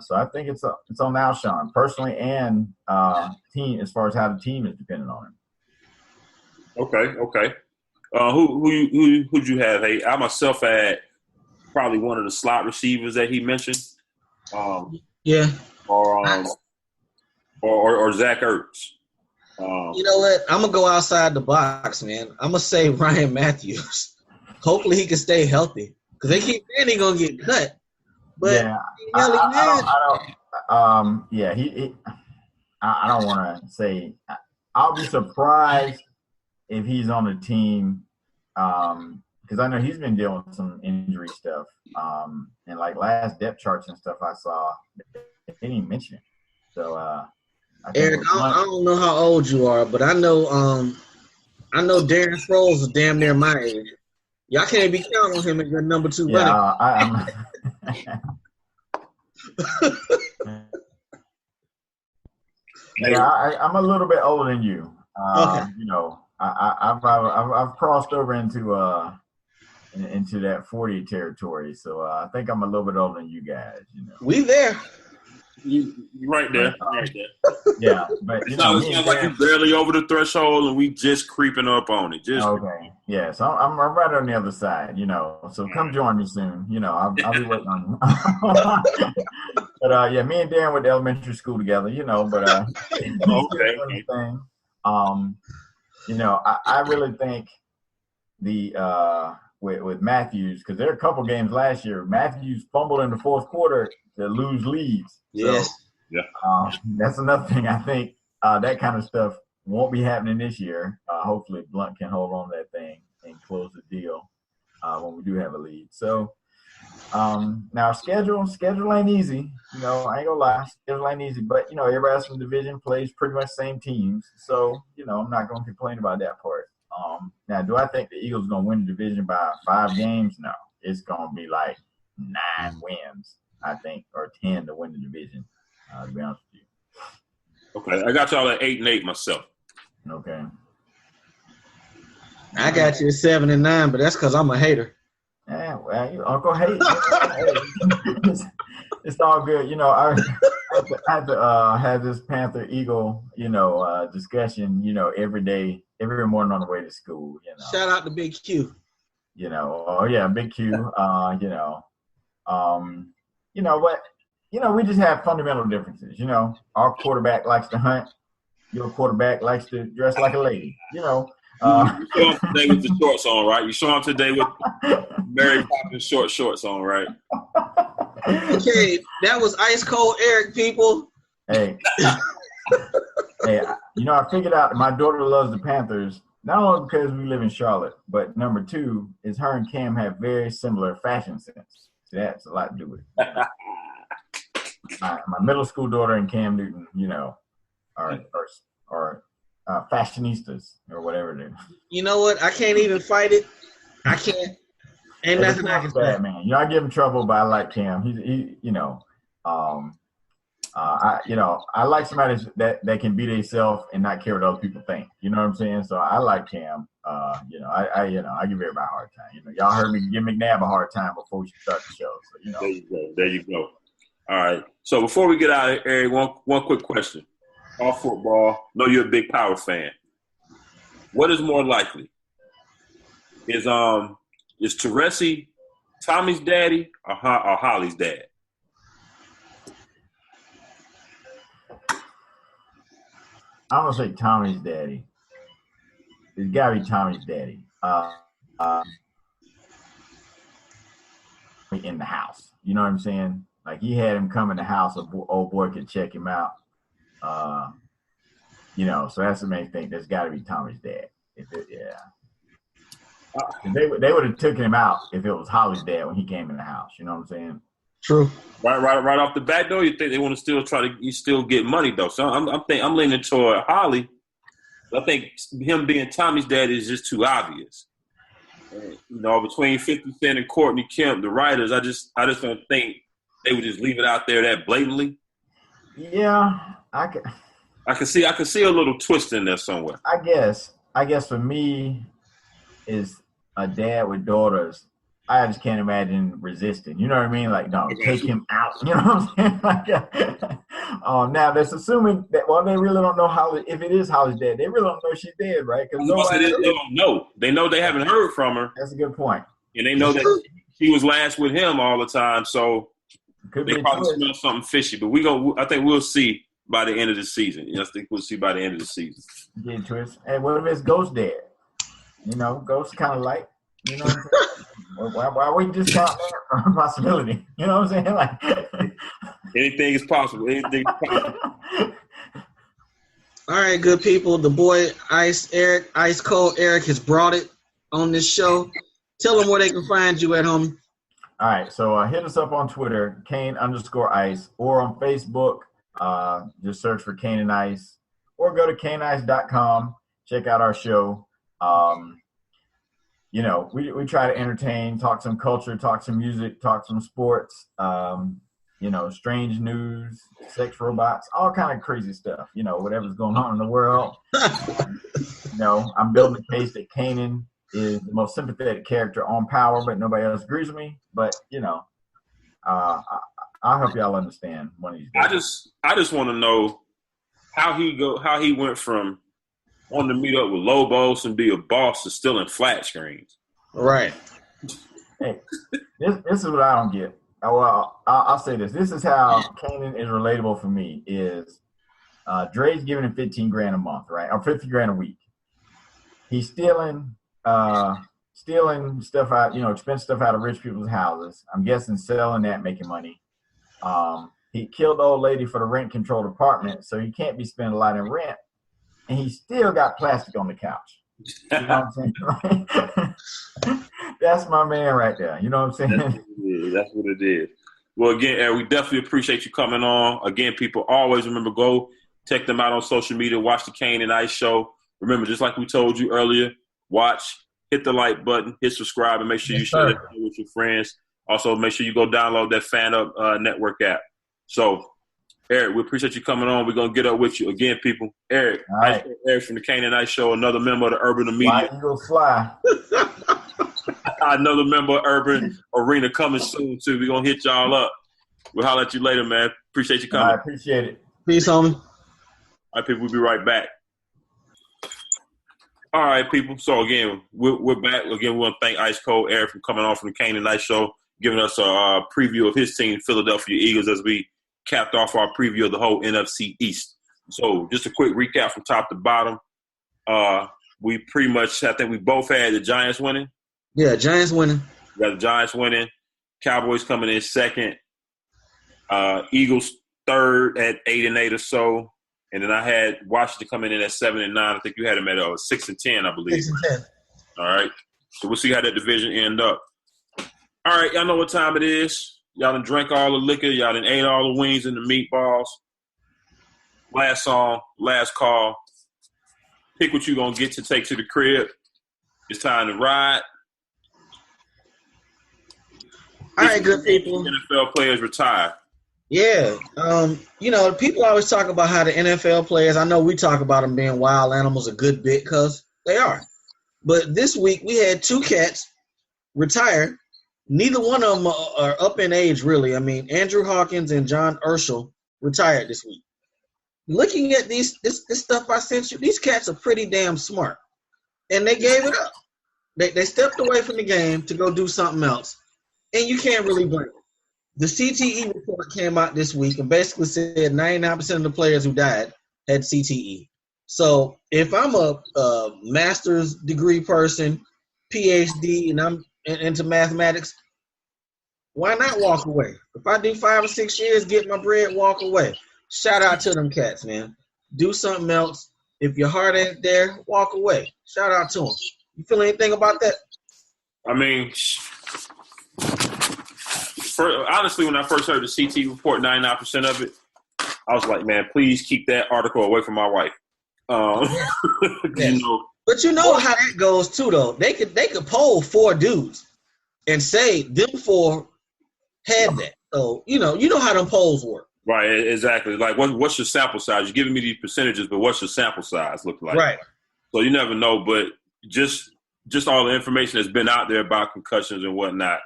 So I think it's on Alshon personally and team as far as how the team is dependent on him. Okay. Who'd you have? Hey, I myself had probably one of the slot receivers that he mentioned. Or Zach Ertz. You know what? I'm gonna go outside the box, man. I'm gonna say Ryan Matthews. Hopefully he can stay healthy because they keep saying he's gonna get cut. But I don't want to say. I'll be surprised if he's on the team because I know he's been dealing with some injury stuff. And like last depth charts and stuff I saw, they didn't even mention it. So Eric, I don't know how old you are, but I know Darren Sproles is damn near my age. Y'all can't be counting on him as your number two running. I'm a little bit older than you. Okay. I've crossed over into that 40 territory, so I think I'm a little bit older than you guys. We there. You right there. Yeah, but it's not like you're barely over the threshold, and we just creeping up on it. Okay. Yeah, so I'm right on the other side. So come join me soon. I'll be waiting on you. But me and Dan went to elementary school together. But okay. I really think with Matthews, because there are a couple games last year. Matthews fumbled in the fourth quarter to lose leads. Yes. Yeah. That's another thing. I think that kind of stuff won't be happening this year. Hopefully Blunt can hold on to that thing and close the deal when we do have a lead. So now schedule ain't easy. I ain't gonna lie, schedule ain't easy. But everybody else from the division plays pretty much the same teams. So I'm not gonna complain about that part. Now, do I think the Eagles are gonna win the division by 5 games? No, it's gonna be like 9 wins, I think, or 10 to win the division. To be honest with you. Okay, I got y'all at 8-8 myself. Okay. I got you at 7-9, but that's because I'm a hater. Yeah, well, you Uncle Hate. It's all good. I had to have this Panther Eagle, discussion, every day, every morning on the way to school. Shout out to Big Q. Oh yeah, Big Q. We just have fundamental differences. Our quarterback likes to hunt. Your quarterback likes to dress like a lady. You show him today with the shorts on, right? You show him today with Mary Poppins shorts on, right? Okay, that was Ice Cold Eric, people. Hey, I figured out my daughter loves the Panthers, not only because we live in Charlotte, but number two is her and Cam have very similar fashion sense. So that's a lot to do with it. My middle school daughter and Cam Newton, are fashionistas or whatever it is. You know what? I can't even fight it. I can't. Ain't nothing I can say. Bad man. I give him trouble, but I like Cam. I like somebody that can be themselves and not care what other people think. You know what I'm saying? So I like Cam. I give everybody a hard time. Y'all heard me give McNabb a hard time before we start the show. So There you go. All right. So before we get out of here, Eric, one quick question. All football. Know you're a big Power fan. What is more likely? Is Teresi Tommy's daddy or Holly's dad? I'm gonna say Tommy's daddy. It's gotta be Tommy's daddy. In the house, you know what I'm saying? Like he had him come in the house, old boy could check him out. So that's the main thing. There's got to be Tommy's dad. They would have taken him out if it was Holly's dad when he came in the house. You know what I'm saying? True. Right off the bat, though, you think they want to still try to still get money, though. So I'm leaning toward Holly. I think him being Tommy's dad is just too obvious. Between 50 Cent and Courtney Kemp, the writers, I just don't think they would just leave it out there that blatantly. Yeah, I can see a little twist in there somewhere. I guess for me, is a dad with daughters. I just can't imagine resisting. You know what I mean? Like, no, take him out. You know what I'm saying? Now, that's assuming that, they really don't know Holly. If it is Holly's dad, they really don't know she's dead, right? Because they don't know. They know they haven't heard from her. That's a good point. And they know that she was last with him all the time, so they probably smell something fishy. But I think we'll see by the end of the season. I think we'll see by the end of the season. Get twist. Hey, what if it's Ghost dead? Ghost kind of light. You know what I'm saying? Why are we discounting that possibility? You know what I'm saying? Like anything is possible. Anything is possible. All right, good people. The boy Ice Cold Eric has brought it on this show. Tell them where they can find you at home. All right, so hit us up on Twitter, Kane_Ice, or on Facebook. Just search for Kane and Ice, or go to kaneandIce.com. Check out our show. We try to entertain, talk some culture, talk some music, talk some sports, strange news, sex robots, all kind of crazy stuff, whatever's going on in the world. I'm building a case that Kanan is the most sympathetic character on Power, but nobody else agrees with me. But, I'll help y'all understand one of these days. I just want to know how he went from wanting to meet up with Lobos and be a boss to stealing flat screens. Right. Hey, this is what I don't get. Well, I'll say this. This is how Kanan is relatable for me. Is Dre's giving him $15,000 a month, right, or $50,000 a week. He's stealing stuff out, expensive stuff out of rich people's houses. I'm guessing selling that, making money. He killed the old lady for the rent-controlled apartment, so he can't be spending a lot in rent. And he still got plastic on the couch. You know what I'm saying? That's my man right there. You know what I'm saying? That's what it is. Well, again, Eric, we definitely appreciate you coming on. Again, people, always remember, go check them out on social media. Watch the Kane and Ice show. Remember, just like we told you earlier, hit the like button, hit subscribe, and make sure you share it with your friends. Also, make sure you go download that Fan Up Network app. So, Eric, we appreciate you coming on. We're going to get up with you again, people. Eric, right. Eric from the Kane and Ice Show, another member of the Urban Media. Fly. Another member of Urban Arena coming soon, too. We're going to hit y'all up. We'll holler at you later, man. Appreciate you coming. I appreciate it. Peace, homie. All right, people, we'll be right back. All right, people. So, again, we're back. Again, we want to thank Ice Cold Eric for coming on from the Kane and Ice Show. giving us a preview of his team, Philadelphia Eagles, as we capped off our preview of the whole NFC East. So just a quick recap from top to bottom. We pretty much, I think we both had the Giants winning. Yeah, Giants winning. We got the Giants winning. Cowboys coming in second. Eagles third at 8-8 or so. And then I had Washington coming in at 7-9. I think you had them at 6-10, I believe. 6-10. All right. So we'll see how that division end up. All right, y'all know what time it is. Y'all done drank all the liquor. Y'all done ate all the wings and the meatballs. Last song, last call. Pick what you're going to get to take to the crib. It's time to ride. All right, good people. NFL players retire. Yeah. People always talk about how the NFL players, I know we talk about them being wild animals a good bit because they are. But this week we had 2 cats retire. Neither one of them are up in age, really. I mean, Andrew Hawkins and John Urschel retired this week. Looking at this stuff I sent you, these cats are pretty damn smart. And they gave it up. They stepped away from the game to go do something else. And you can't really blame them. The CTE report came out this week and basically said 99% of the players who died had CTE. So if I'm a master's degree person, PhD, and I'm into mathematics, why not walk away? If I do 5 or 6 years, get my bread, walk away. Shout out to them cats, man. Do something else. If your heart ain't there, walk away. Shout out to them. You feel anything about that? I mean, honestly, when I first heard the CT report, 99% of it, I was like, man, please keep that article away from my wife. Yes. But you know how that goes too, though. They could poll 4 dudes and say them 4 had that. So you know how them polls work. Right, exactly. Like, what's your sample size? You're giving me these percentages, but what's your sample size look like? Right. So you never know, but just all the information that's been out there about concussions and whatnot.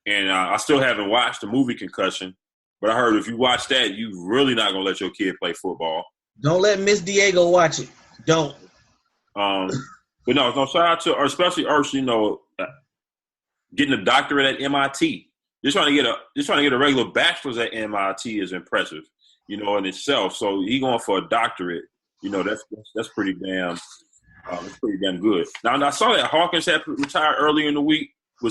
And I still haven't watched the movie Concussion, but I heard if you watch that, you really not gonna let your kid play football. Don't let Miss Diego watch it. Don't. But no, shout out to, or especially Ursh, getting a doctorate at MIT. Just trying to get a regular bachelor's at MIT is impressive, in itself. So he going for a doctorate. That's pretty damn good. Now I saw that Hawkins had retired earlier in the week. I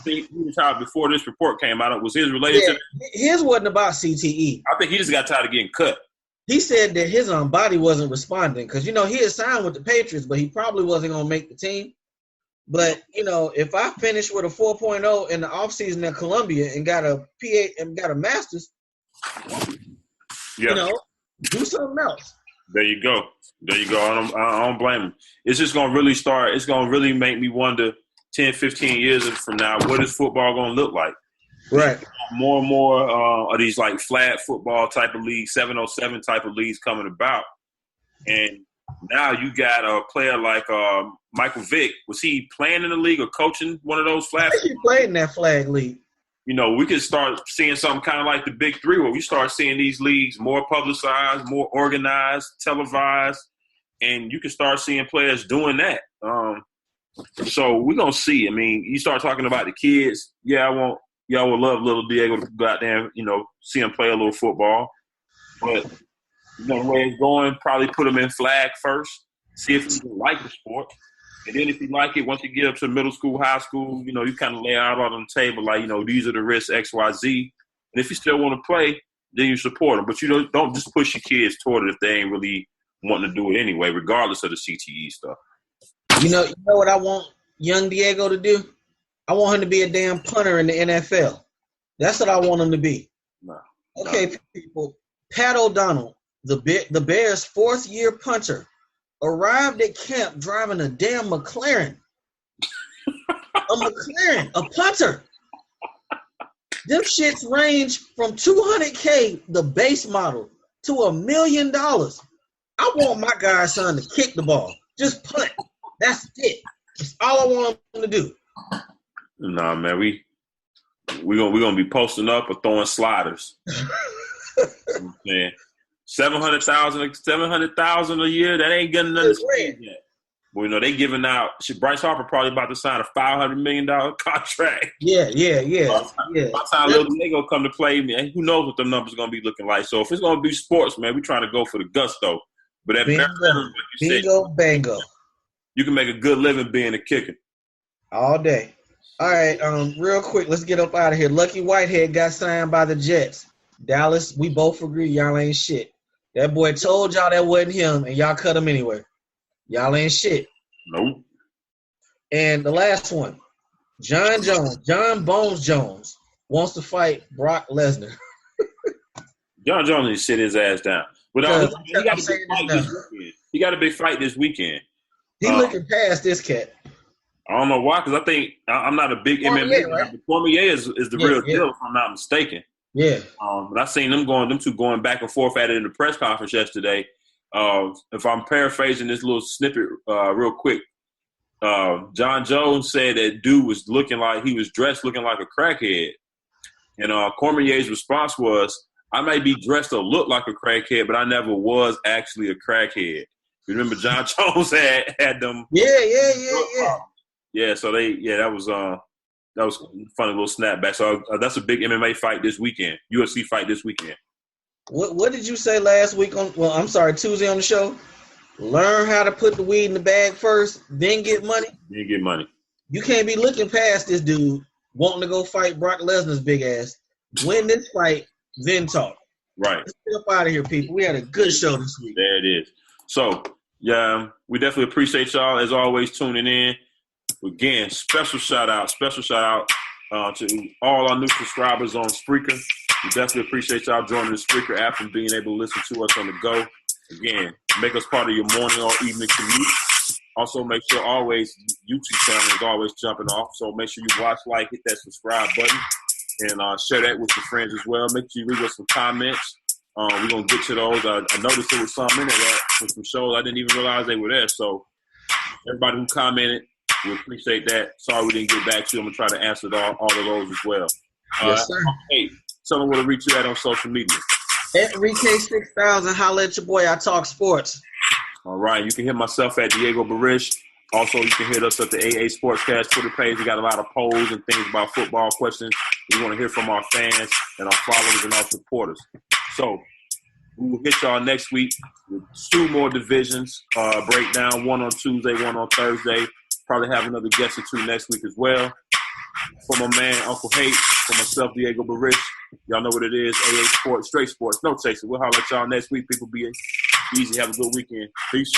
think he retired before this report came out. Was his related to? His wasn't about CTE. I think he just got tired of getting cut. He said that his body wasn't responding because, he had signed with the Patriots, but he probably wasn't going to make the team. But, if I finish with a 4.0 in the offseason at Columbia and got a PA and got a master's, do something else. There you go. I don't blame him. It's just going to really start. It's going to really make me wonder 10, 15 years from now, what is football going to look like? Right. More and more of these like flag football type of leagues, 707 type of leagues coming about. And now you got a player like Michael Vick. Was he playing in the league or coaching one of those flag? I think he played in that flag league. We could start seeing something kind of like the Big Three, where we start seeing these leagues more publicized, more organized, televised, and you can start seeing players doing that. So we're going to see. I mean, you start talking about the kids. Yeah, y'all would love little Diego to go out there and, see him play a little football. But, the way it's going, probably put him in flag first, see if he can like the sport. And then if you like it, once you get up to middle school, high school, you kind of lay out on the table like, these are the risks, X, Y, Z. And if you still want to play, then you support them. But don't just push your kids toward it if they ain't really wanting to do it anyway, regardless of the CTE stuff. You know what I want young Diego to do? I want him to be a damn punter in the NFL. That's what I want him to be. No. Okay, people. Pat O'Donnell, the Bears' 4th-year punter, arrived at camp driving a damn McLaren. A punter. Them shits range from $200K, the base model, to $1 million. I want my guy's son to kick the ball. Just punt. That's it. That's all I want him to do. Nah, man, we're gonna be posting up or throwing sliders. Man, $700,000 a year. That ain't getting nothing yet. Well, they giving out. Bryce Harper probably about to sign a $500 million contract. Yeah. By the time Lil Diego come to play, man, who knows what the numbers are going to be looking like. So if it's going to be sports, man, we're trying to go for the gusto. But at bare minimum, like you said, bango. You can make a good living being a kicker. All day. All right, real quick, let's get up out of here. Lucky Whitehead got signed by the Jets. Dallas, we both agree y'all ain't shit. That boy told y'all that wasn't him, and y'all cut him anyway. Y'all ain't shit. Nope. And the last one, John Bones Jones, wants to fight Brock Lesnar. John Jones needs to sit his ass down. But he got a big fight this weekend. He got a big fight this weekend. He looking past this cat. I don't know why, because I think I'm not a big MMA. Right? But Cormier is the real deal, if I'm not mistaken. Yeah. But I seen them two going back and forth at it in the press conference yesterday. If I'm paraphrasing this little snippet real quick, John Jones said that dude was looking like he was dressed looking like a crackhead. And Cormier's response was, I may be dressed or look like a crackhead, but I never was actually a crackhead. You remember John Jones had them? Yeah. Yeah, so that was a funny little snapback. So that's a big MMA fight this weekend, UFC fight this weekend. What did you say last week Tuesday on the show? Learn how to put the weed in the bag first, then get money? Then get money. You can't be looking past this dude wanting to go fight Brock Lesnar's big ass. Win this fight, then talk. Right. Let's get up out of here, people. We had a good show this week. There it is. So, yeah, we definitely appreciate y'all, as always, tuning in. Again, special shout out to all our new subscribers on Spreaker. We definitely appreciate y'all joining the Spreaker app and being able to listen to us on the go. Again, make us part of your morning or evening commute. Also, make sure always YouTube channel is always jumping off. So make sure you watch, like, hit that subscribe button, and share that with your friends as well. Make sure you leave us some comments. We're going to get to those. I noticed there was some in there with some shows I didn't even realize they were there. So everybody who commented, we appreciate that. Sorry we didn't get back to you. I'm going to try to answer all of those as well. Yes, sir. Hey, someone will reach you at on social media. At RK6000, holla at your boy. I talk sports. All right. You can hit myself at Diego Barish. Also, you can hit us at the AA Sportscast Twitter page. We got a lot of polls and things about football questions. We want to hear from our fans and our followers and our supporters. So we will hit y'all next week with 2 more divisions breakdown, one on Tuesday, one on Thursday. Probably have another guest or 2 next week as well. For my man, Uncle Hate, for myself, Diego Barish. Y'all know what it is. AA Sports, straight sports, no chaser. We'll holler at y'all next week. People be easy. Have a good weekend. Peace.